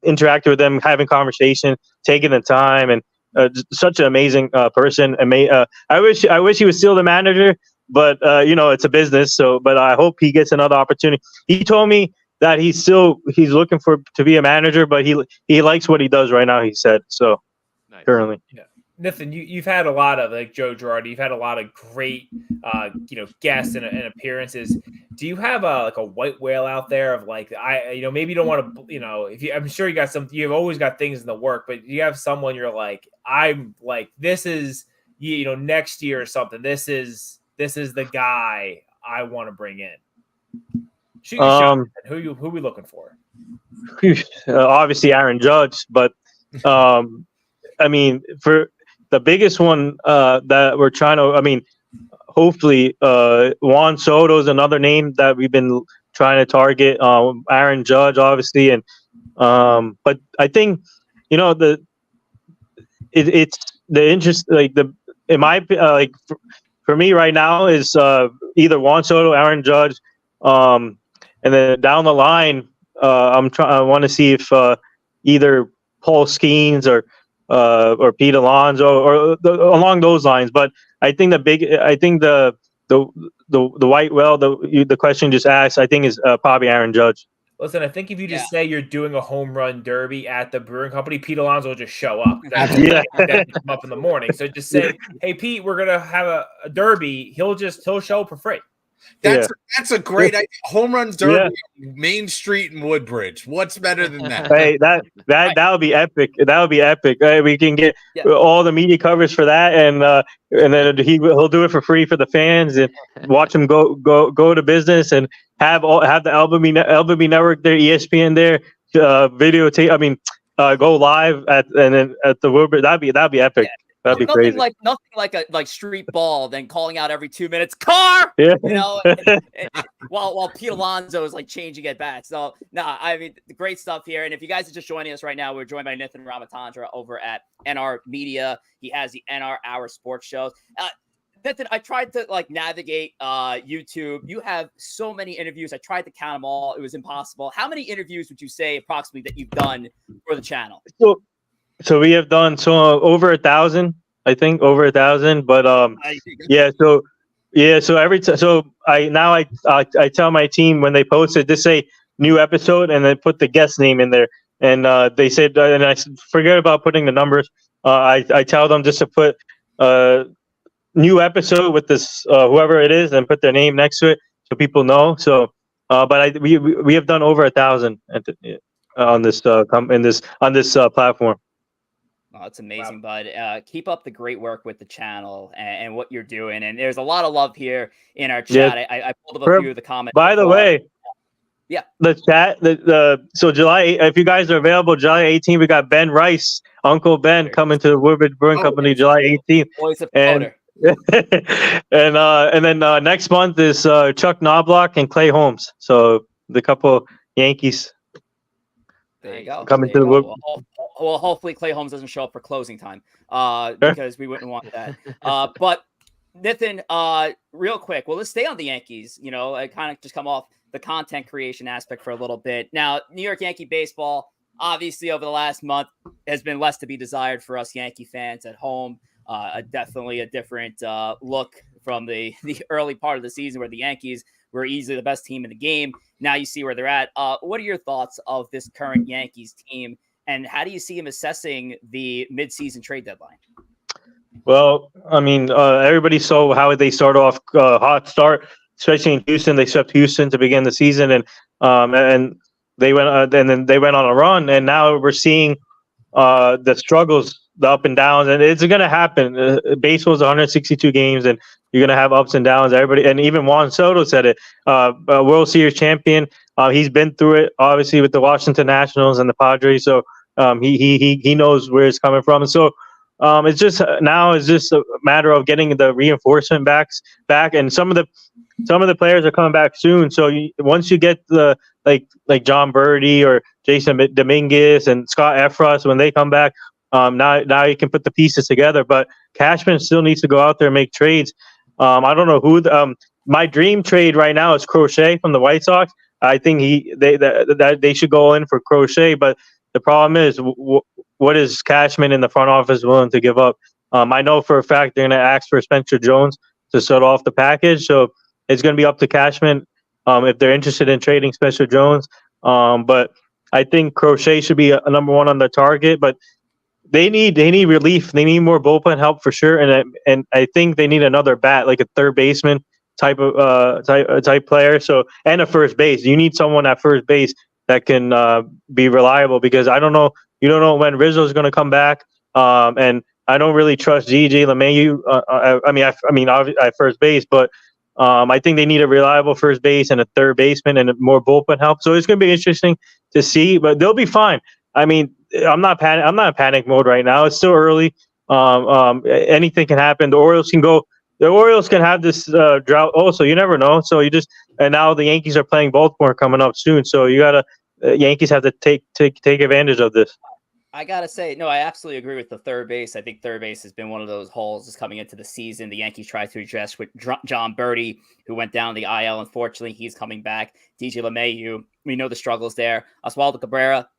interacting with them, having conversation, taking the time, and such an amazing person. I wish he was still the manager, but it's a business. So, but I hope he gets another opportunity. He told me that he's looking to be a manager, but he likes what he does right now. He said so. Nice. Currently. Yeah. Nithin, you've had a lot of, like Joe Girardi, you've had a lot of great, guests and appearances. Do you have a white whale out there of maybe you don't want to, I'm sure you've always got things in the work, but you have someone you're like, I'm like, this is, next year or something. This is the guy I want to bring in. Shoot your shot. Who we looking for? Obviously Aaron Judge, but I mean, for the biggest one that we're trying to, hopefully Juan Soto is another name that we've been trying to target Aaron Judge, obviously, and but I think it's the interest, like in my like for me right now is either Juan Soto, Aaron Judge, and then down the line, I want to see if either Paul Skeens or Pete Alonso or along those lines. But I think the white whale, the question just asked, I think is probably Aaron Judge. Listen, I think if you just say you're doing a home run derby at the Brewing Company, Pete Alonso will just show up. Yeah. Come up in the morning. So just say, hey, Pete, we're going to have a derby. He'll show up for free. That's a great idea. Home run derby, Main Street and Woodbridge. What's better than that? Hey, that would be epic. That would be epic. We can get all the media coverage for that, and then he'll do it for free for the fans and watch him go to business and have the LBB network there, ESPN there, videotape. I mean, go live at the Woodbridge. That'd be epic. Yeah. That'd be nothing crazy. Nothing like street ball, then calling out every 2 minutes, car. Yeah. While Pete Alonso is like changing at bat. So I mean, great stuff here. And if you guys are just joining us right now, we're joined by Nithin Ramachandra over at NR Media. He has the NR Hour Sports Shows. Nithin, I tried to navigate YouTube. You have so many interviews. I tried to count them all. It was impossible. How many interviews would you say approximately that you've done for the channel? So we have done over 1,000, I think, over 1,000. But So I tell my team when they post it, just say new episode and then put the guest name in there. And they said, and I forget about putting the numbers. I tell them just to put new episode with this whoever it is and put their name next to it so people know. So, but we have done over 1,000 on this platform. Oh, that's amazing, bud. Keep up the great work with the channel and what you're doing. And there's a lot of love here in our chat. I pulled up a few of the comments. By the way, the chat. So July, if you guys are available, July 18th, we got Ben Rice, Uncle Ben, coming to the Woodbridge Brewing Company, July 18th. Voice of and then next month is Chuck Knobloch and Clay Holmes. So the couple Yankees. There you go. Coming to the Woodbridge. Well, hopefully Clay Holmes doesn't show up for closing time because we wouldn't want that. But Nithin, real quick, well, let's stay on the Yankees. I kind of just come off the content creation aspect for a little bit. Now, New York Yankee baseball, obviously over the last month has been less to be desired for us Yankee fans at home. Definitely a different look from the early part of the season where the Yankees were easily the best team in the game. Now you see where they're at. What are your thoughts of this current Yankees team? And how do you see him assessing the midseason trade deadline? Well, I mean, everybody saw how they start off hot start, especially in Houston. They swept Houston to begin the season, and they went and then they went on a run. And now we're seeing the struggles, the up and downs, and it's going to happen. Baseball's 162 games, and you're going to have ups and downs. Everybody, and even Juan Soto said it. World Series champion. He's been through it, obviously, with the Washington Nationals and the Padres. So he knows where it's coming from. And so it's just a matter of getting the reinforcement back, and some of the players are coming back soon. So once you get the like John Birdie or Jason Dominguez and Scott Efros, when they come back, now you can put the pieces together. But Cashman still needs to go out there and make trades. I don't know who. My dream trade right now is Crochet from the White Sox. I think they should go in for Crochet, but the problem is, what is Cashman in the front office willing to give up? I know for a fact they're going to ask for Spencer Jones to start off the package, so it's going to be up to Cashman if they're interested in trading Spencer Jones. But I think Crochet should be a number one on the target, but they need relief. They need more bullpen help for sure, and I think they need another bat, like a third baseman type player. So, and a first base. You need someone at first base that can be reliable, because you don't know when Rizzo is going to come back, and I don't really trust Gigi LeMahieu. At first base, but I think they need a reliable first base and a third baseman and more bullpen help. So it's going to be interesting to see, but they'll be fine. I mean, I'm not in panic mode right now. It's still early. Anything can happen. The Orioles can go the Orioles can have this drought also. You never know. So and now the Yankees are playing Baltimore coming up soon. So you gotta Yankees have to take advantage of this. I gotta say, no, I absolutely agree with the third base. I think third base has been one of those holes just coming into the season. The Yankees tried to address with John Birdie, who went down the IL. Unfortunately, he's coming back. DJ LeMahieu, we know the struggles there. Oswaldo Cabrera,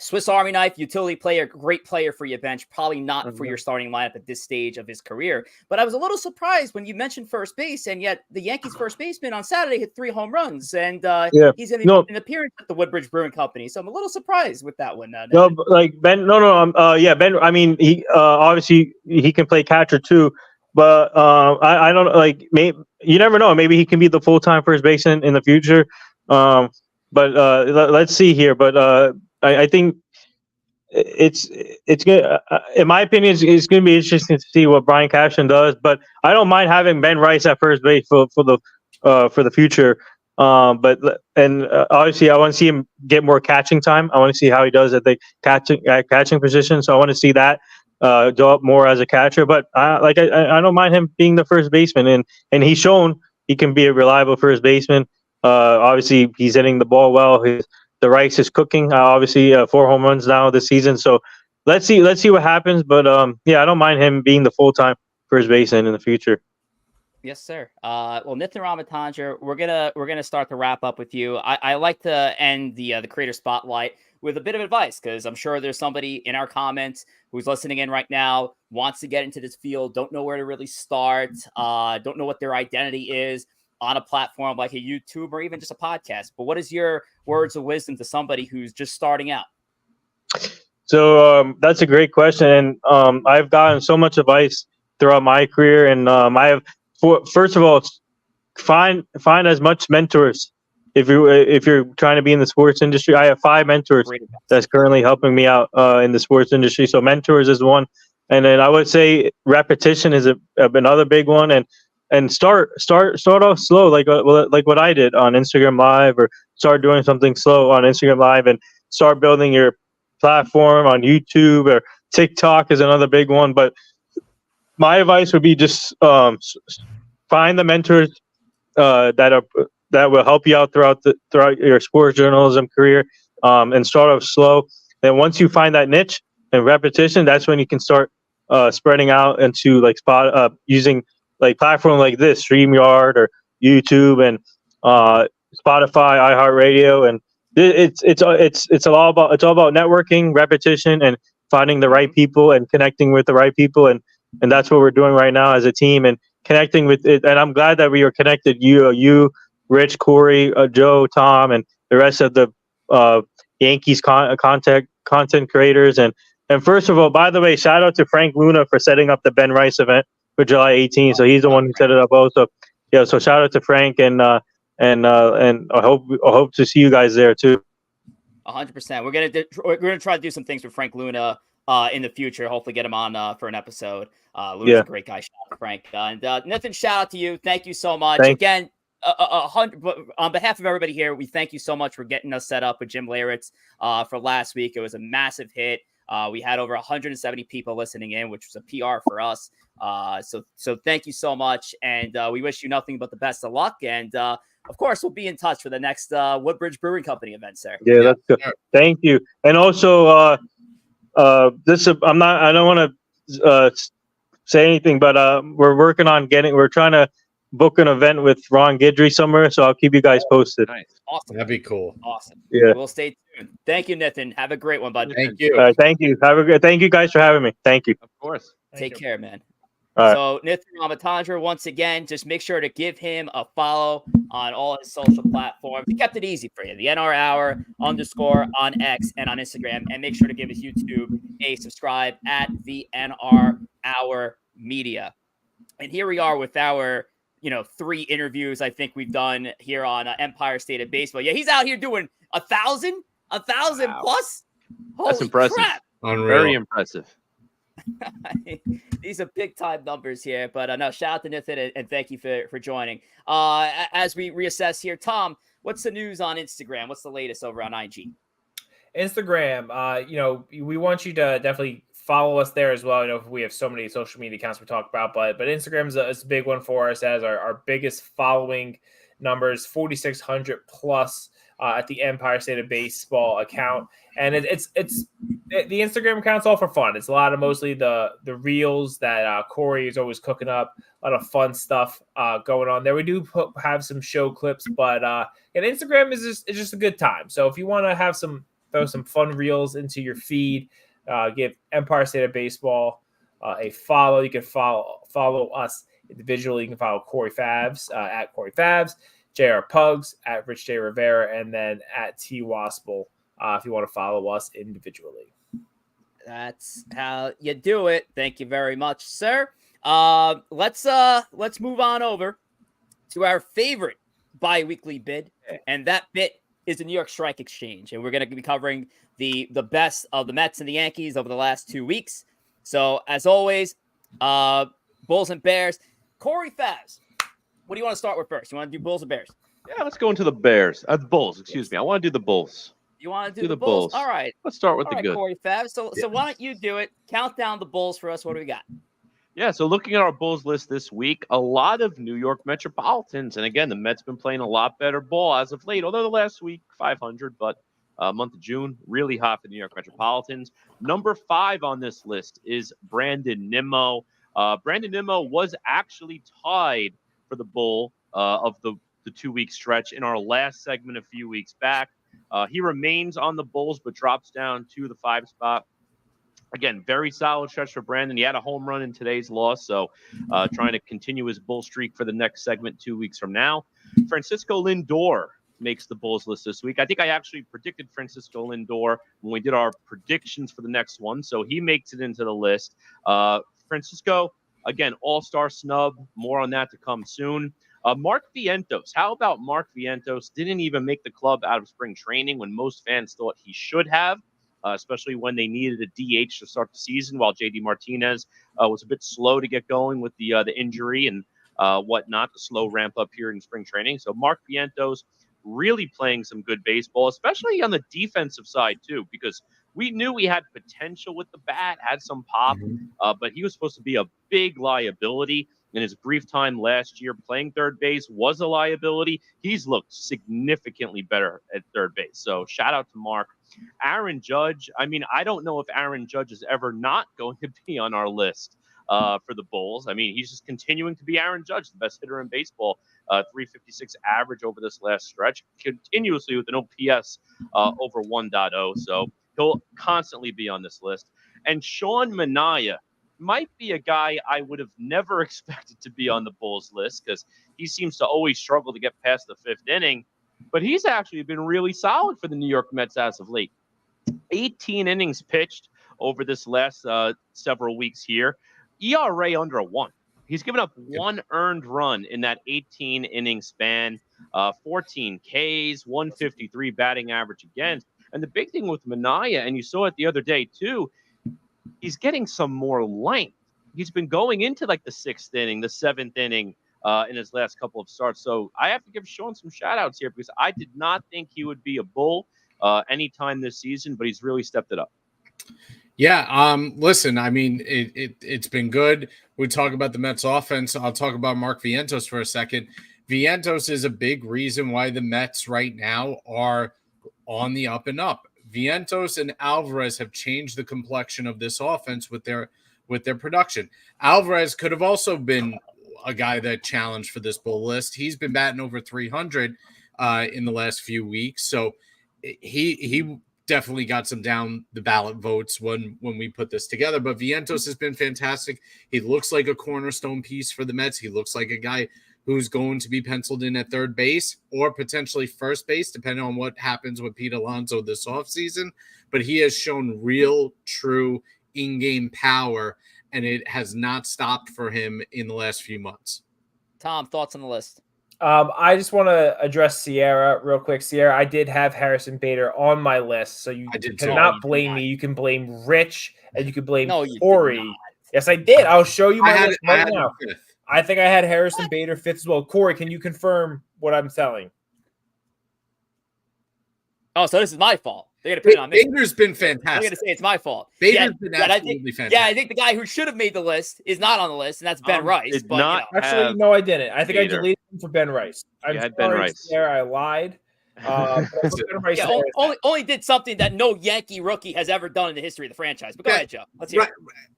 Swiss Army knife, utility player, great player for your bench, probably not for your starting lineup at this stage of his career. But I was a little surprised when you mentioned first base, and yet the Yankees first baseman on Saturday hit 3 home runs, and he's in an appearance at the Woodbridge Brewing Company. So I'm a little surprised with that one. No, like Ben, Ben. I mean, he obviously he can play catcher too, but I don't like. Maybe you never know. Maybe he can be the full-time first baseman in the future. But let's see here. But I think it's good. In my opinion, it's going to be interesting to see what Brian Cashman does. But I don't mind having Ben Rice at first base for the future. Obviously, I want to see him get more catching time. I want to see how he does at the catching position. So I want to see that go up more as a catcher. But I don't mind him being the first baseman, and he's shown he can be a reliable first baseman. Obviously, he's hitting the ball well. The Rice is cooking. Obviously, 4 home runs now this season. So let's see what happens. But I don't mind him being the full-time first baseman in the future. Yes, sir. Well, Nithin Ramachandra, we're gonna start to wrap up with you. I like to end the creator spotlight with a bit of advice, because I'm sure there's somebody in our comments who's listening in right now, wants to get into this field, don't know where to really start, don't know what their identity is on a platform like a YouTube or even just a podcast. But what is your words of wisdom to somebody who's just starting out? So that's a great question, and I've gotten so much advice throughout my career, and I have. First of all, find as much mentors. If you're trying to be in the sports industry, I have 5 mentors that's currently helping me out in the sports industry. So mentors is one, and then I would say repetition is another big one, and start off slow, like what I did on Instagram Live, or start doing something slow on Instagram Live, and start building your platform on YouTube, or TikTok is another big one. But my advice would be just find the mentors that will help you out throughout your sports journalism career, and start off slow. Then once you find that niche and repetition, that's when you can start spreading out into using like platform like this, StreamYard or YouTube, and Spotify, iHeartRadio, and it's all about networking, repetition, and finding the right people and connecting with the right people, and that's what we're doing right now as a team, and connecting with it. And I'm glad that we are connected. You, Rich, Corey, Joe, Tom, and the rest of the Yankees content creators. And first of all, by the way, shout out to Frank Luna for setting up the Ben Rice event for July 18th. So he's the one who set it up also. Yeah, so shout out to Frank, and I hope to see you guys there too. 100%. We're gonna try to do some things with Frank Luna in the future. Hopefully, get him on for an episode. Luna's a great guy. Shout out to Frank. And Nithin, shout out to you. Thank you so much. Thanks. Again, on behalf of everybody here, we thank you so much for getting us set up with Jim Laritz for last week. It was a massive hit. We had over 170 people listening in, which was a PR for us. So thank you so much, and we wish you nothing but the best of luck. And of course, we'll be in touch for the next Woodbridge Brewing Company event, sir. Yeah, that's good. Thank you. And also, I don't want to say anything, but we're trying to book an event with Ron Guidry somewhere, so I'll keep you guys posted. Nice. Awesome. That'd be cool. Awesome. Yeah. We'll stay tuned. Thank you, Nithin. Have a great one, bud. Thank you. Thank you. Thank you guys for having me. Thank you. Of course. Take care, man. All right. So Nithin Ramachandra, once again, just make sure to give him a follow on all his social platforms. He kept it easy for you. The NR Hour _ on X and on Instagram. And make sure to give his YouTube a subscribe at the NR Hour Media. And here we are with our 3 interviews I think we've done here on Empire State of Baseball. Yeah, he's out here doing 1,000 plus. Holy That's impressive. crap. Unreal. Very impressive. These are big time numbers here, but no, shout out to Nithin and thank you for joining. As we reassess here, Tom, what's the news on Instagram? What's the latest over on IG? Instagram, we want you to definitely follow us there as well. I know we have so many social media accounts we talk about, but Instagram is a big one for us as our biggest following numbers, 4,600 plus at the Empire State of Baseball account. And it's the Instagram account's all for fun. It's a lot of mostly the reels that Corey is always cooking up. A lot of fun stuff going on there. We do have some show clips, but and Instagram is just a good time. So if you want to throw some fun reels into your feed, give Empire State of Baseball a follow. You can follow us individually. You can follow Corey Favs at Corey Favs, JR Pugs at Rich J Rivera, and then at T Wospil if you want to follow us individually. That's how you do it. Thank you very much, sir. Let's move on over to our favorite bi-weekly bid, and that bid is the New York Strike Exchange, and we're going to be covering the best of the Mets and the Yankees over the last 2 weeks. So as always, Bulls and Bears. Corey Favs, what do you want to start with first? You want to do Bulls or Bears? Yeah, let's go into the Bears. The Bulls, excuse me. I want to do the Bulls. You want to do the Bulls? All right. Let's start with the good. Corey Favs. So why don't you do it? Count down the Bulls for us. What do we got? Yeah, so looking at our Bulls list this week, a lot of New York Metropolitans. And again, the Mets been playing a lot better ball as of late, although the last week, 500, but month of June, really hot for the New York Metropolitans. Number 5 on this list is Brandon Nimmo. Brandon Nimmo was actually tied for the Bull of the 2-week stretch in our last segment a few weeks back. He remains on the Bulls, but drops down to the 5 spot. Again, very solid stretch for Brandon. He had a home run in today's loss, so trying to continue his Bull streak for the next segment 2 weeks from now. Francisco Lindor makes the Bulls list this week. I think I actually predicted Francisco Lindor when we did our predictions for the next one, so he makes it into the list. Francisco, again, all-star snub. More on that to come soon. Mark Vientos. How about Mark Vientos? Didn't even make the club out of spring training when most fans thought he should have. Especially when they needed a DH to start the season, while JD Martinez was a bit slow to get going with the injury and whatnot, the slow ramp up here in spring training. So Mark Vientos really playing some good baseball, especially on the defensive side too, because we knew he had potential with the bat, had some pop, but he was supposed to be a big liability. In his brief time last year playing third base was a liability. He's looked significantly better at third base. So shout out to Mark. Aaron Judge. I mean, I don't know if Aaron Judge is ever not going to be on our list for the Bulls. I mean, he's just continuing to be Aaron Judge, the best hitter in baseball. 356 average over this last stretch, continuously with an OPS over 1.0. So he'll constantly be on this list. And Sean Manaea might be a guy I would have never expected to be on the Bulls list because he seems to always struggle to get past the 5th inning. But he's actually been really solid for the New York Mets as of late. 18 innings pitched over this last several weeks here. ERA under 1. He's given up 1 earned run in that 18-inning span. 14 Ks, 153 batting average against. And the big thing with Manaea, and you saw it the other day too, he's getting some more length. He's been going into like the 6th inning, the 7th inning in his last couple of starts. So I have to give Sean some shout outs here because I did not think he would be a Bull anytime this season, but he's really stepped it up. Yeah. Listen, I mean, it's been good. We talk about the Mets offense. I'll talk about Mark Vientos for a second. Vientos is a big reason why the Mets right now are on the up and up. Vientos and Alvarez have changed the complexion of this offense with their production. Alvarez could have also been a guy that challenged for this Bull list. He's been batting over 300 in the last few weeks, so he definitely got some down the ballot votes when we put this together. But Vientos has been fantastic. He looks like a cornerstone piece for the Mets. He looks like a guy who's going to be penciled in at third base or potentially first base, depending on what happens with Pete Alonso this offseason. But he has shown real, true in-game power, and it has not stopped for him in the last few months. Tom, thoughts on the list? I just want to address Sierra real quick. Sierra, I did have Harrison Bader on my list, so you cannot blame me. You can blame Rich, and you can blame Corey. Yes, I did. I'll show you my list right now. I think I had Harrison Bader 5th as well. Corey, can you confirm what I'm telling? Oh, so this is my fault. They're gonna put it on me. Bader's been I'm fantastic. gonna say it's my fault. Bader's been absolutely fantastic. Yeah, I think the guy who should have made the list is not on the list, and that's Ben Rice. did But not Actually, no, I didn't. I think I Bader. deleted him for Ben Rice. I'm You had Ben sorry, Rice. There, I lied. But I put Ben Rice yeah, there. only did something that no Yankee rookie has ever done in the history of the franchise. But go ahead, Joe. Let's hear it.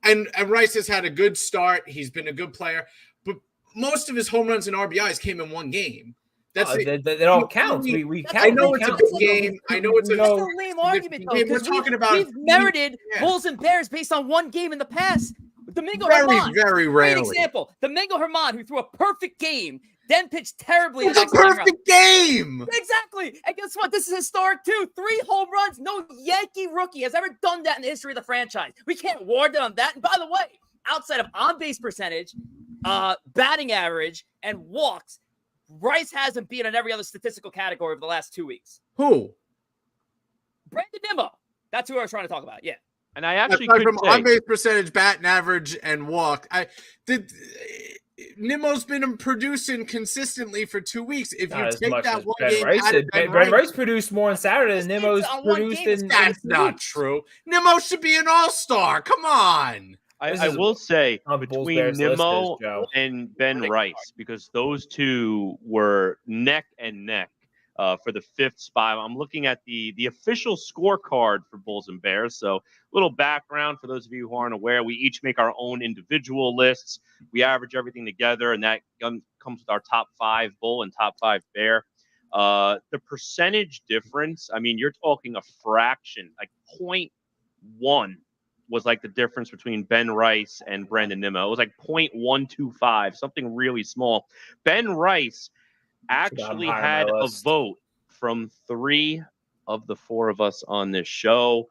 And Rice has had a good start. He's been a good player, but most of his home runs and RBIs came in one game. That's That all counts. We count. I know it's a count. big game. I know it's That's a lame argument, though. We're Because talking about we've merited Bulls and Bears based on one game in the past. Domingo Herman, very great rarely. example. Domingo Herman, who threw a perfect game, then pitched terribly. It's a perfect game. Exactly. And guess what? This is historic too. 3 home runs. No Yankee rookie has ever done that in the history of the franchise. We can't award that on that. And by the way, outside of on-base percentage, batting average, and walks, Rice hasn't beat on every other statistical category over the last 2 weeks. Who? Brandon Nimmo. That's who I was trying to talk about. Yeah. And I actually Aside could from say, on-base percentage, batting average, and walk. Nimmo's been producing consistently for 2 weeks. If you take that one game out of Ben Rice produced more on Saturday than Nimmo's produced in. That's not true. Nimmo should be an all-star. Come on. I will say on Bulls between Bears Nimmo list is, Joe. and Ben Rice, because those two were neck and neck for the 5th spot. I'm looking at the official scorecard for Bulls and Bears. So a little background for those of you who aren't aware, we each make our own individual lists. We average everything together, and that comes with our top 5 Bull and top 5 Bear. The percentage difference, I mean, you're talking a fraction, like 0.1 was like the difference between Ben Rice and Brandon Nimmo. It was like 0.125, something really small. Ben Rice actually had a vote from 3 of the 4 of us on this show.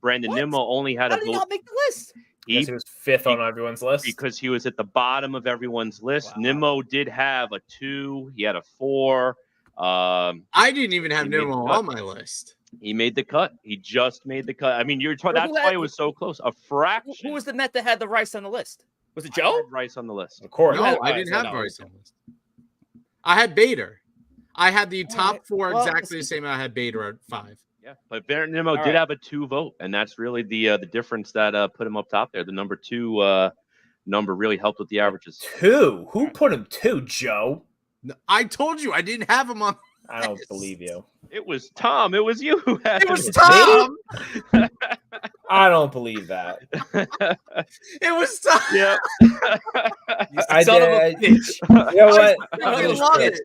Brandon Nimmo only had a vote. How did he not make the list? He was 5th on everyone's list because he was at the bottom of everyone's list. Wow. Nimmo did have a 2. He had a 4. I didn't even have Nimmo on my list. He made the cut. He just made the cut. I mean, you're talking. That's why it was so close. A fraction. Who was the Met that had the Rice on the list? Was it I Joe? had Rice on the list. Of course. No, I didn't have Rice on the list. I had Bader. I had the top 4 exactly the same. I had Bader at 5. Yeah, but Baron Nimmo did have a 2 vote, and that's really the difference that put him up top there. The number 2 number really helped with the averages. 2? Who put him 2, Joe? I told you I didn't have him on. I don't believe you. It was Tom. It was you who had It was Tom. I don't believe that. It was Tom. Yeah. I Son of a did. You know what? I love it.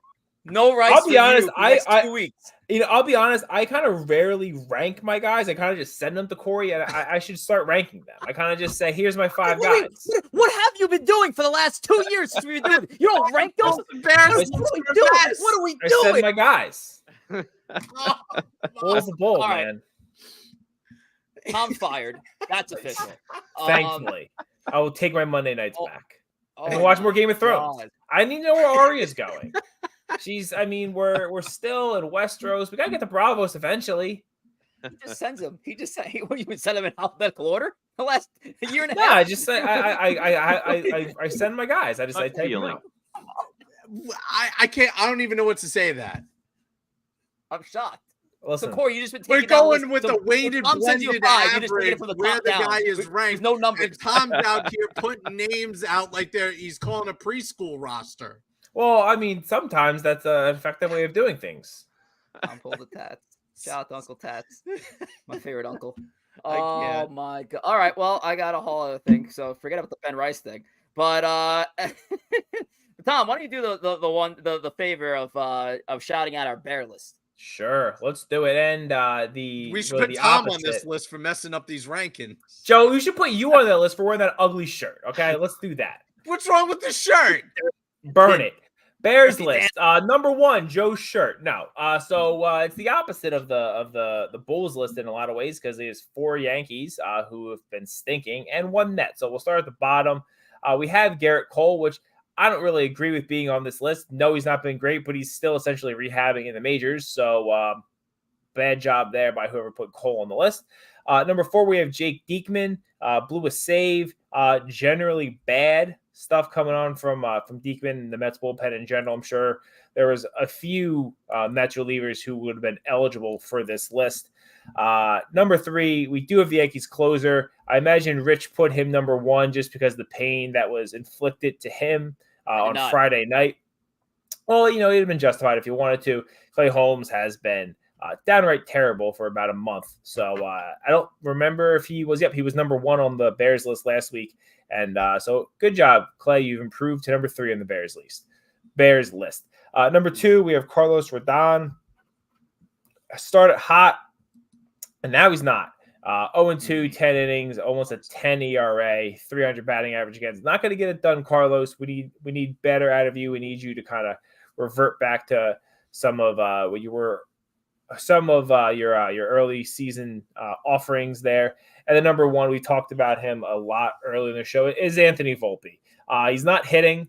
No Rice. I'll be honest. For the next 2 weeks. I'll be honest. I kind of rarely rank my guys. I kind of just send them to Corey, and I should start ranking them. I kind of just say, "Here's my 5 guys." What have you been doing for the last 2 years since we've been doing it? You don't rank those? What are we doing? What are we I send doing? my guys. Bull's the bull, All right. man. Tom fired. That's official. Thankfully, I will take my Monday nights back. Oh I can watch my more Game of Thrones. God. I need to know where Arya's going. We're still in Westeros. We gotta get to Bravos eventually. He just sends him. He just said, "What, you would send him in alphabetical order?" The last year and a No, half. I just say I send my guys. I just take them out. I can't. I don't even know what to say to that. I'm shocked. Listen, So Corey, you just been We're taking down going lists. with So the weighted Tom sends you a blended 5, you just take average it from the where top the down. guy is There's ranked. no numbers. And Tom's out here putting names out like he's calling a preschool roster. well, I mean, sometimes that's an effective way of doing things. Uncle the Tats. Shout out to Uncle Tats. My favorite uncle. I Oh can't. my god. All right. Well, I got a whole other thing. So forget about the Ben Rice thing. But Tom, why don't you do the favor of shouting out our bear list? Sure, let's do it. And We should really put the Tom on opposite. this list for messing up these rankings. Joe, we should put you on that list for wearing that ugly shirt. Okay, let's do that. What's wrong with the shirt? Burn it. Bears list. Number 1, Joe's shirt. No. So it's the opposite of the Bulls list in a lot of ways because there's 4 Yankees who have been stinking and 1 Net. So we'll start at the bottom. We have Garrett Cole, which I don't really agree with being on this list. No, he's not been great, but he's still essentially rehabbing in the majors. So bad job there by whoever put Cole on the list. Number 4, we have Jake Diekman. Blew a save. Generally bad stuff coming on from Diekman and the Mets bullpen in general. I'm sure there was a few Mets relievers who would have been eligible for this list. Number 3, we do have the Yankees closer. I imagine Rich put him number 1 just because of the pain that was inflicted to him on Friday night. Well, you know, he'd have been justified if he wanted to. Clay Holmes has been downright terrible for about a month. So I don't remember if he was. Yep, he was number 1 on the Bears list last week. And so good job, Clay. You've improved to number 3 on the Bears list. Number 2, we have Carlos Rodon. Started hot, and now he's not. 0-2, 10 innings, almost a 10 ERA, 300 batting average against. Not going to get it done, Carlos. We need better out of you. We need you to kind of revert back to some of what you were, some of your early season offerings there. And then number 1, we talked about him a lot earlier in the show, is Anthony Volpe. He's not hitting.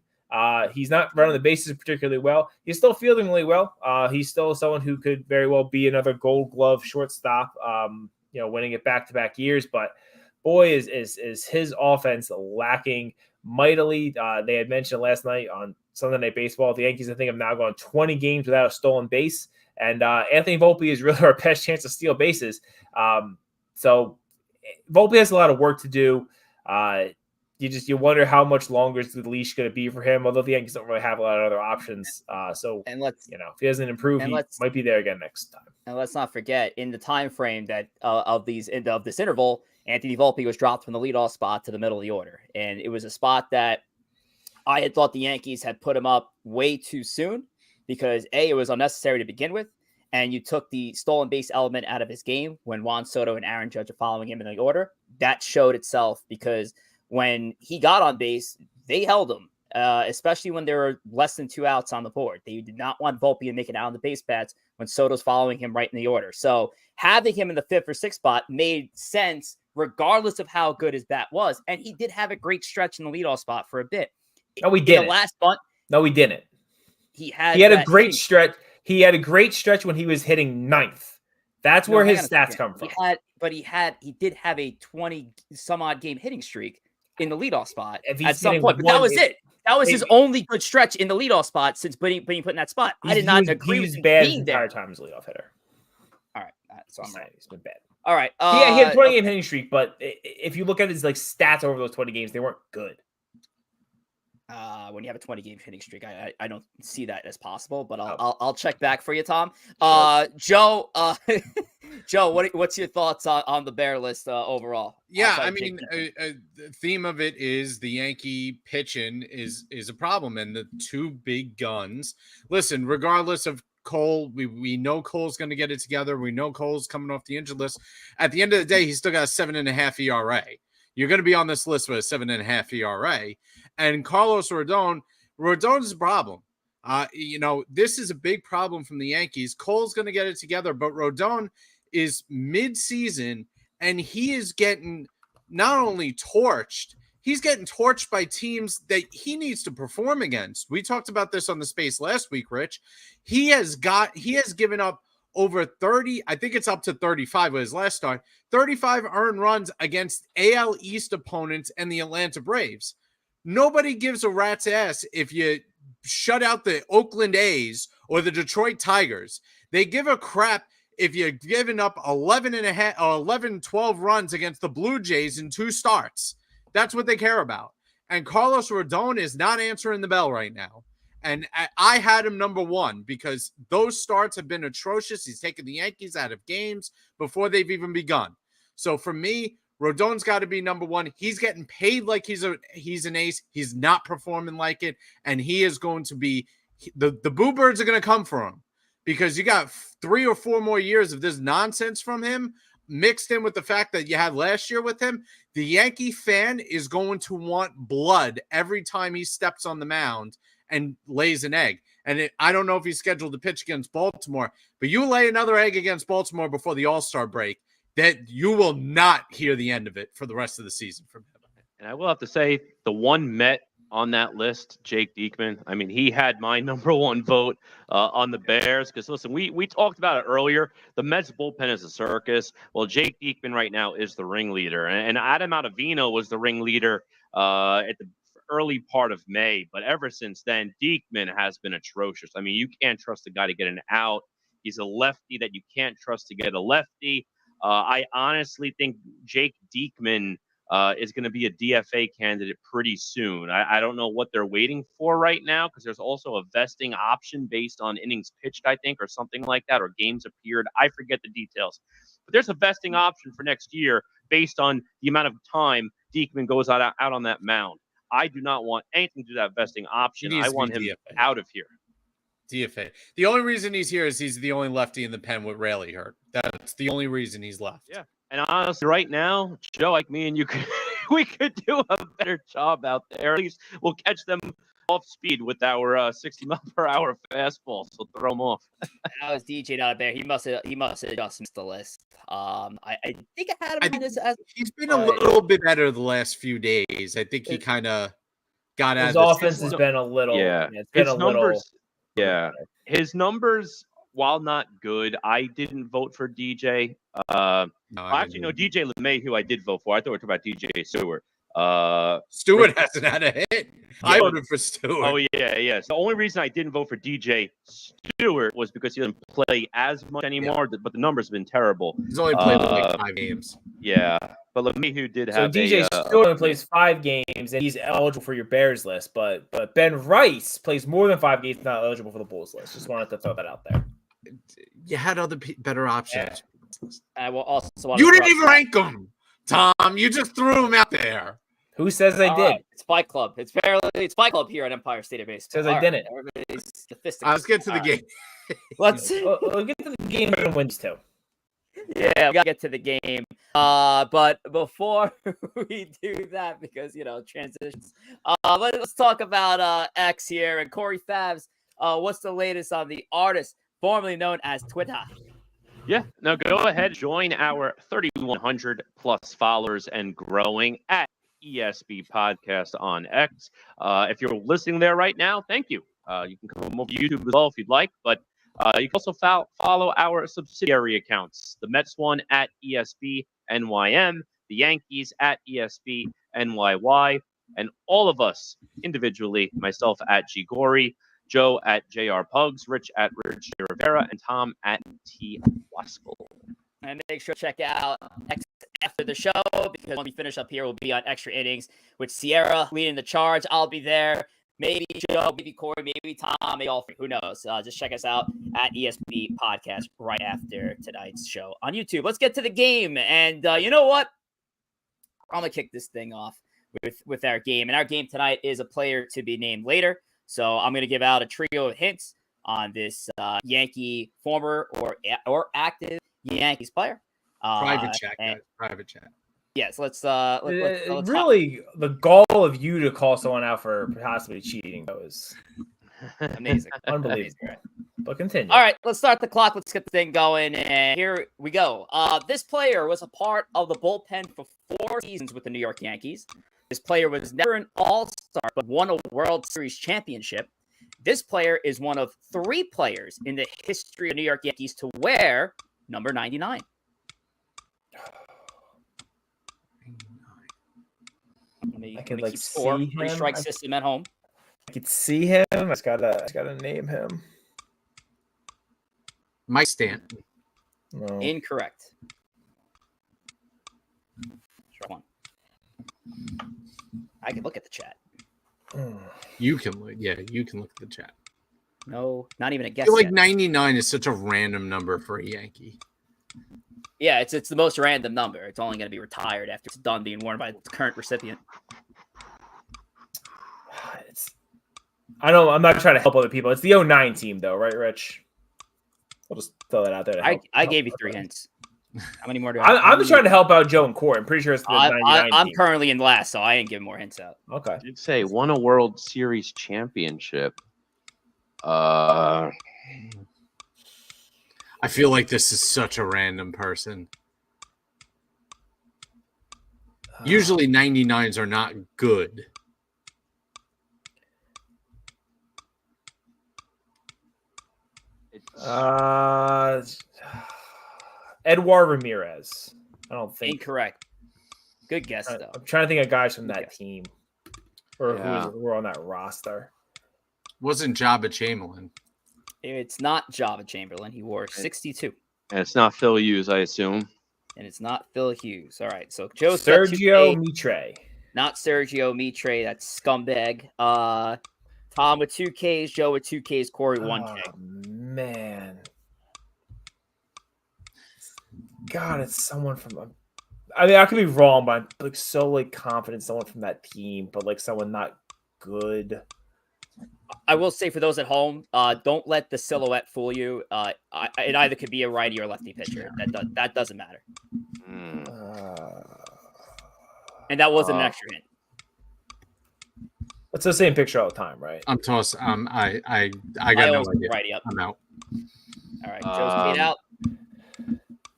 He's not running the bases particularly well. He's still fielding really well. He's still someone who could very well be another Gold Glove shortstop. Winning it back-to-back years, but boy, is his offense lacking mightily. They had mentioned last night on Sunday Night Baseball, the Yankees, I think, have now gone 20 games without a stolen base, and Anthony Volpe is really our best chance to steal bases. So Volpe has a lot of work to do. You wonder how much longer is the leash going to be for him, although the Yankees don't really have a lot of other options. If he doesn't improve, he might be there again next time. And let's not forget, in the time frame that of this interval, Anthony Volpe was dropped from the leadoff spot to the middle of the order, and it was a spot that I had thought the Yankees had put him up way too soon because it was unnecessary to begin with, and you took the stolen base element out of his game when Juan Soto and Aaron Judge are following him in the order. That showed itself because when he got on base, they held him, especially when there were less than 2 outs on the board. They did not want Volpe to make it out on the base paths when Soto's following him right in the order. So having him in the 5th or 6th spot made sense regardless of how good his bat was. And he did have a great stretch in the leadoff spot for a bit. No, we didn't. The last bunt. No, we didn't. He had a great stretch. He had a great stretch when he was hitting 9th. That's where his stats come from. He did have a 20 some odd game hitting streak in the leadoff spot at some point, but that was it. That was his only good stretch in the leadoff spot since being put in that spot. I did not agree with him being there. Entire time as leadoff hitter. All right, so I'm right. He's been bad. All right, he had a 20 game hitting streak, but if you look at his stats over those 20 games, they weren't good. When you have a 20 game hitting streak, I don't see that as possible, but I'll check back for you, Tom. Joe, Joe, what's your thoughts on the Bear list overall? Yeah, I mean, the theme of it is the Yankee pitching is a problem, and the 2 big guns. Listen, regardless of Cole, we know Cole's going to get it together. We know Cole's coming off the injured list. At the end of the day, he's still got a 7.5 ERA. You're going to be on this list with a 7.5 ERA. And Carlos Rodon's a problem. This is a big problem from the Yankees. Cole's going to get it together, but Rodon is mid-season, and he is getting not only torched, he's getting torched by teams that he needs to perform against. We talked about this on the space last week, Rich. He has given up over 30, I think it's up to 35 with his last start, 35 earned runs against AL East opponents and the Atlanta Braves. Nobody gives a rat's ass if you shut out the Oakland A's or the Detroit Tigers. They give a crap if you're giving up 11, 12 runs against the Blue Jays in 2 starts. That's what they care about. And Carlos Rodon is not answering the bell right now. And I had him number 1 because those starts have been atrocious. He's taken the Yankees out of games before they've even begun. So for me, Rodon's got to be number 1. He's getting paid like he's an ace. He's not performing like it. And he is going to be the Boo Birds are going to come for him because you got 3 or 4 more years of this nonsense from him mixed in with the fact that you had last year with him. The Yankee fan is going to want blood every time he steps on the mound and lays an egg. And I don't know if he's scheduled to pitch against Baltimore, but you lay another egg against Baltimore before the All-Star break, that you will not hear the end of it for the rest of the season from him. And I will have to say, the one Met on that list, Jake Diekman, I mean, he had my number 1 vote on the Bears. Because, listen, we talked about it earlier. The Mets bullpen is a circus. Well, Jake Diekman right now is the ringleader. And Adam Ottavino was the ringleader early part of May, but ever since then, Diekman has been atrocious. I mean, you can't trust a guy to get an out. He's a lefty that you can't trust to get a lefty. I honestly think Jake Diekman is going to be a DFA candidate pretty soon. I don't know what they're waiting for right now because there's also a vesting option based on innings pitched, I think, or something like that, or games appeared. I forget the details. But there's a vesting option for next year based on the amount of time Diekman goes out on that mound. I do not want anything to do that vesting option. I want him out of here. DFA. The only reason he's here is he's the only lefty in the pen with Raley hurt. That's the only reason he's left. Yeah. And honestly, right now, Joe, like me and you, we could do a better job out there. At least we'll catch them off speed with our 60 mile per hour fastball. So throw them off. That was DJ not there. He must have just missed the list. I think I had him as he's been a little bit better the last few days. I think he kind of got out. His offense has been a little. Yeah, it's been his numbers. Yeah, his numbers, while not good, I didn't vote for DJ. Actually, no, DJ LeMay, who I did vote for. I thought we were talking about DJ Stewart. Stewart hasn't had a hit. Yeah. I voted for Stewart. Oh, yeah. So the only reason I didn't vote for DJ Stewart was because he doesn't play as much anymore, but the numbers have been terrible. He's only played like 5 games. Yeah, but LeMay did have DJ Stewart only plays 5 games, and he's eligible for your Bears list, but Ben Rice plays more than 5 games, not eligible for the Bulls list. Just wanted to throw that out there. You had other better options. Yeah. I will also you didn't even rank them, Tom. You just threw them out there. Who says I did? Right. It's Fight Club. It's Fight Club here at Empire State Base. Says I didn't. Let's get to the game. Let's get to the game and wins too. Yeah, we gotta get to the game. But before we do that, because transitions, let's talk about X here and Corey Favs. What's the latest on the artist formerly known as Twitter? Yeah, now go ahead, join our 3,100 plus followers and growing at ESB Podcast on X. If you're listening there right now, thank you. You can come over to YouTube as well if you'd like, but you can also follow our subsidiary accounts. The Mets one at ESB NYM, the Yankees at ESB NYY, and all of us individually, myself at G Gory, Joe at JR Pugs, Rich at Rich Rivera, and Tom at T Wospil. And make sure to check out X after the show, because when we finish up here, we'll be on Extra Innings with Sierra leading the charge. I'll be there. Maybe Joe, maybe Corey, maybe Tom, maybe all three. Who knows? Just check us out at ESB Podcast right after tonight's show on YouTube. Let's get to the game. And you know what? I'm going to kick this thing off with our game. And our game tonight is a player to be named later. So I'm going to give out a trio of hints on this Yankee former or active Yankees player. Private chat, guys. Private chat. Yes, let's really the gall of you to call someone out for possibly cheating though is amazing. Unbelievable. But continue. All right, let's start the clock. Let's get the thing going. And here we go. This player was a part of the bullpen for 4 seasons with the New York Yankees. This player was never an all-star, but won a World Series championship. This player is one of 3 players in the history of New York Yankees to wear number 99. I can like see him. 3-strike system at home. I could see him. I just gotta name him. Mike Stanton. No. Incorrect. One. I can look at the chat. You can look. Yeah, you can look at the chat. No, not even a guess. I feel like 99 is such a random number for a Yankee. Yeah, it's the most random number. It's only going to be retired after it's done being worn by the current recipient. I'm not trying to help other people. It's the 09 team, though, right, Rich? I'll just throw that out there. I gave you 3 hints. How many more do I'm just trying to help out Joe and Corey. I'm pretty sure it's the 99 I'm team. currently in last, so I ain't giving more hints out. Okay. You'd say won a World Series championship. I feel like this is such a random person. Usually 99s are not good. Edward Ramirez. I don't think. Incorrect. Good guess, though. I'm trying to think of guys from that team. or Yeah. who were on that roster. Wasn't Jabba Chamberlain. It's not Java Chamberlain. He wore 62. And it's not Phil Hughes, I assume. And it's not Phil Hughes. All right. So Joe's got Sergio 2K, Mitre. not Sergio Mitre. That's scumbag. Tom with 2Ks, Joe with 2Ks, Corey 1K. Oh, man. God, it's someone from. I mean, I could be wrong, but I'm like so like confident someone from that team, but like someone not good. I will say for those at home, don't let the silhouette fool you. It either could be a righty or lefty pitcher. That doesn't matter. And that wasn't an extra hint. It's the same picture all the time, right? I'm tossed. I got no always idea. righty up. I'm out. All right, Joe's paid out.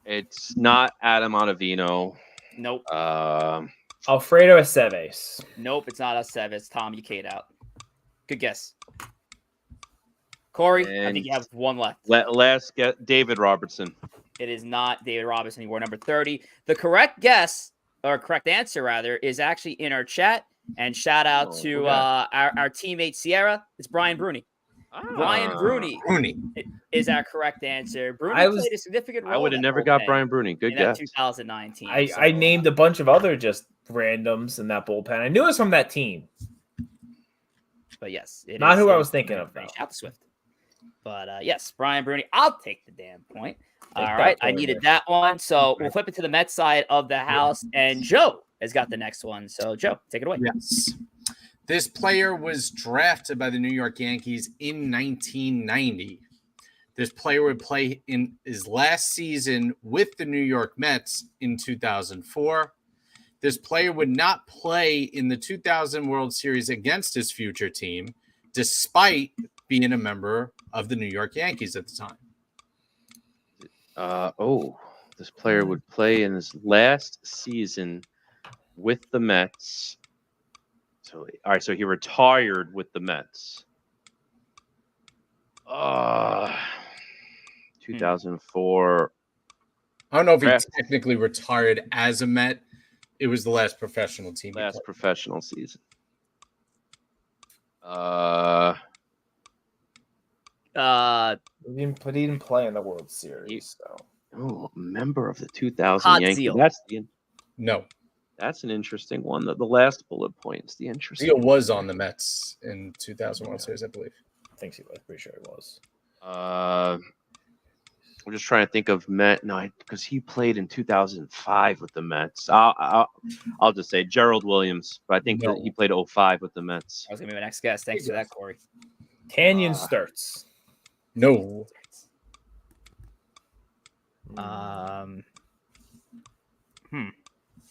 It's not Adam Ottavino. Nope. Alfredo Aceves. Nope, it's not Aceves. Tom, you K'd out. Good guess. Corey, I think you have one left. Last get David Robertson. It is not David Robinson. He wore number 30. The correct guess, or correct answer rather, is actually in our chat. And shout out to our teammate Sierra. It's Brian Bruni. Brian Bruni is our correct answer. Bruni played a significant role. I would have never got Brian Bruni. Good guess. 2019. I named a bunch of other just randoms in that bullpen. I knew it was from that team. But yes, not who I was thinking of. Shout out to Swift. But yes, Brian Bruni. I'll take the damn point. All right, I needed that one. So we'll flip it to the Mets side of the house, and Joe has got the next one. So Joe, take it away. Yes. This player was drafted by the New York Yankees in 1990. This player would play in his last season with the New York Mets in 2004. This player would not play in the 2000 World Series against his future team, despite being a member of the New York Yankees at the time. This player would play in his last season with the Mets. So, all right, so he retired with the Mets. 2004. I don't know if he technically retired as a Met. It was the last professional team. Last professional season. He didn't play in the World Series. Member of the 2000 Hot Yankees. Seal. No. That's an interesting one. The last bullet point is the interesting. He was on the Mets in 2000 World Series, I believe. I think he was. Pretty sure he was. I'm just trying to think of Met. No, because he played in 2005 with the Mets. I'll just say Gerald Williams, but I think that he played 05 with the Mets. That was gonna be my next guess. Thanks for that, Corey. Tanyan Sturtz. No.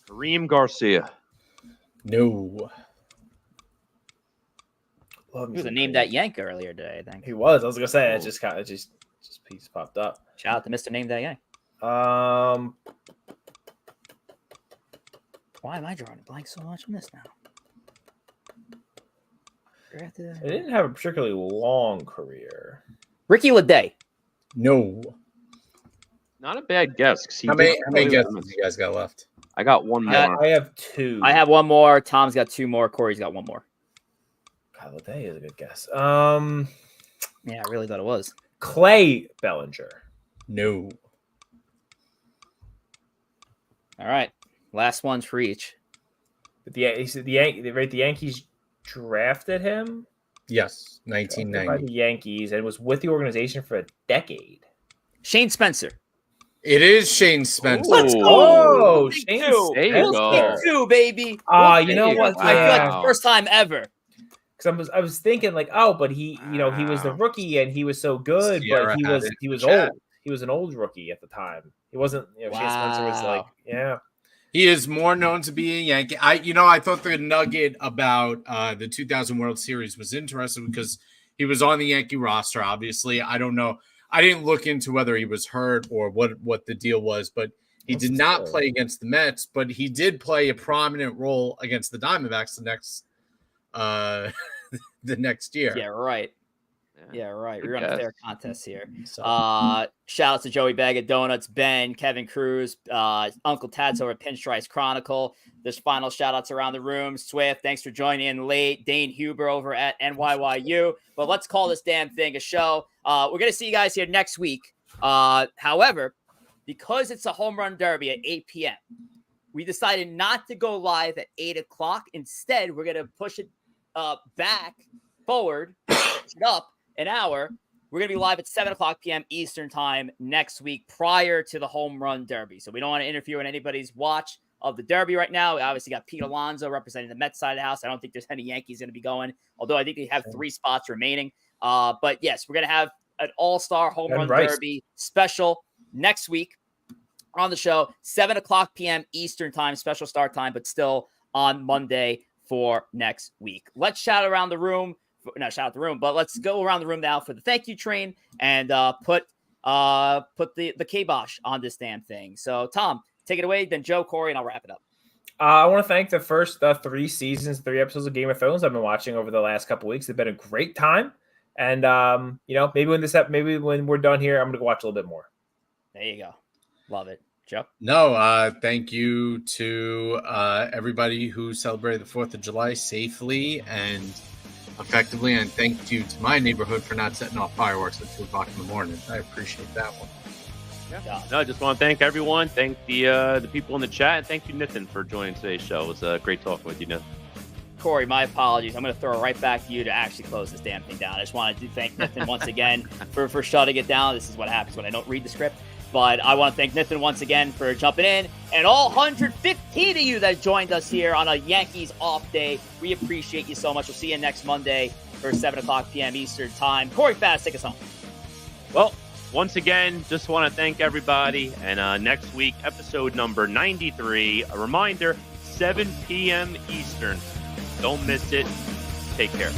Kareem Garcia. No. He was a Name That Yank earlier today, I think. He was. I was gonna say it just kind of just piece popped up. Shout out to Mr. Name That Yank. Um, Why am I drawing a blank so much on this now? He didn't have a particularly long career. Ricky Leday. No. Not a bad guess. How many guesses you guys got left? I got one more. I have two. I have one more. Tom's got two more. Corey's got one more. God, Leday is a good guess. Yeah, I really thought it was. Clay Bellinger. No. All right. Last ones for each. But the Yankees drafted him. Yes, By 1990. the Yankees and was with the organization for a decade. Shane Spencer. It is Shane Spencer. Let's go. Oh, Pick Shane two. There you We'll go. pick two, baby. You know what? I feel like the first time ever. Because I was thinking like, but he was the rookie and he was so good, Sierra but had he was Chad. old. He was an old rookie at the time. He wasn't. Shane Spencer was like, yeah. He is more known to be a Yankee. I thought the nugget about the 2000 World Series was interesting because he was on the Yankee roster. Obviously, I don't know. I didn't look into whether he was hurt or what the deal was, but he did not play against the Mets. But he did play a prominent role against the Diamondbacks the next year. Yeah, right. Yeah, right. We're on a fair contest here. So, Shout out to Joey Bag of Donuts, Ben, Kevin Cruz, Uncle Tad's over at Pinstripes Chronicle. There's final shout outs around the room. Swift, thanks for joining in late. Dane Huber over at NYYU. But let's call this damn thing a show. We're going to see you guys here next week. However, because it's a home run derby at 8 p.m., we decided not to go live at 8 o'clock. Instead, we're going to push it forward, push it up an hour. We're going to be live at 7 o'clock p.m. Eastern time next week prior to the home run derby. So we don't want to interfere with anybody's watch of the derby right now. We obviously got Pete Alonso representing the Mets side of the house. I don't think there's any Yankees going to be going, although I think they have 3 spots remaining. But yes, we're going to have an all-star home run derby special next week on the show, 7 o'clock p.m. Eastern time, special start time, but still on Monday for next week. Let's shout around the room. Not shout out the room, but let's go around the room now for the thank you train and put the kibosh on this damn thing. So Tom, take it away, then Joe, Corey, and I'll wrap it up. I want to thank the first 3 seasons, 3 episodes of Game of Thrones I've been watching over the last couple weeks. It's been a great time, and maybe when we're done here, I'm gonna go watch a little bit more. There you go, love it, Joe. No, thank you to everybody who celebrated the 4th of July safely and effectively, and thank you to my neighborhood for not setting off fireworks at 2 o'clock in the morning. I appreciate that one. Yeah. No, I just want to thank everyone. Thank the people in the chat, and thank you, Nithin, for joining today's show. It was great talking with you, Nithin. Corey, my apologies. I'm going to throw it right back to you to actually close this damn thing down. I just wanted to thank Nithin once again for shutting it down. This is what happens when I don't read the script. But I want to thank Nithin once again for jumping in, and all 115 of you that joined us here on a Yankees off day. We appreciate you so much. We'll see you next Monday for 7 o'clock p.m. Eastern time. Corey Favs, take us home. Well, once again, just want to thank everybody. And next week, episode number 93. A reminder, 7 p.m. Eastern. Don't miss it. Take care.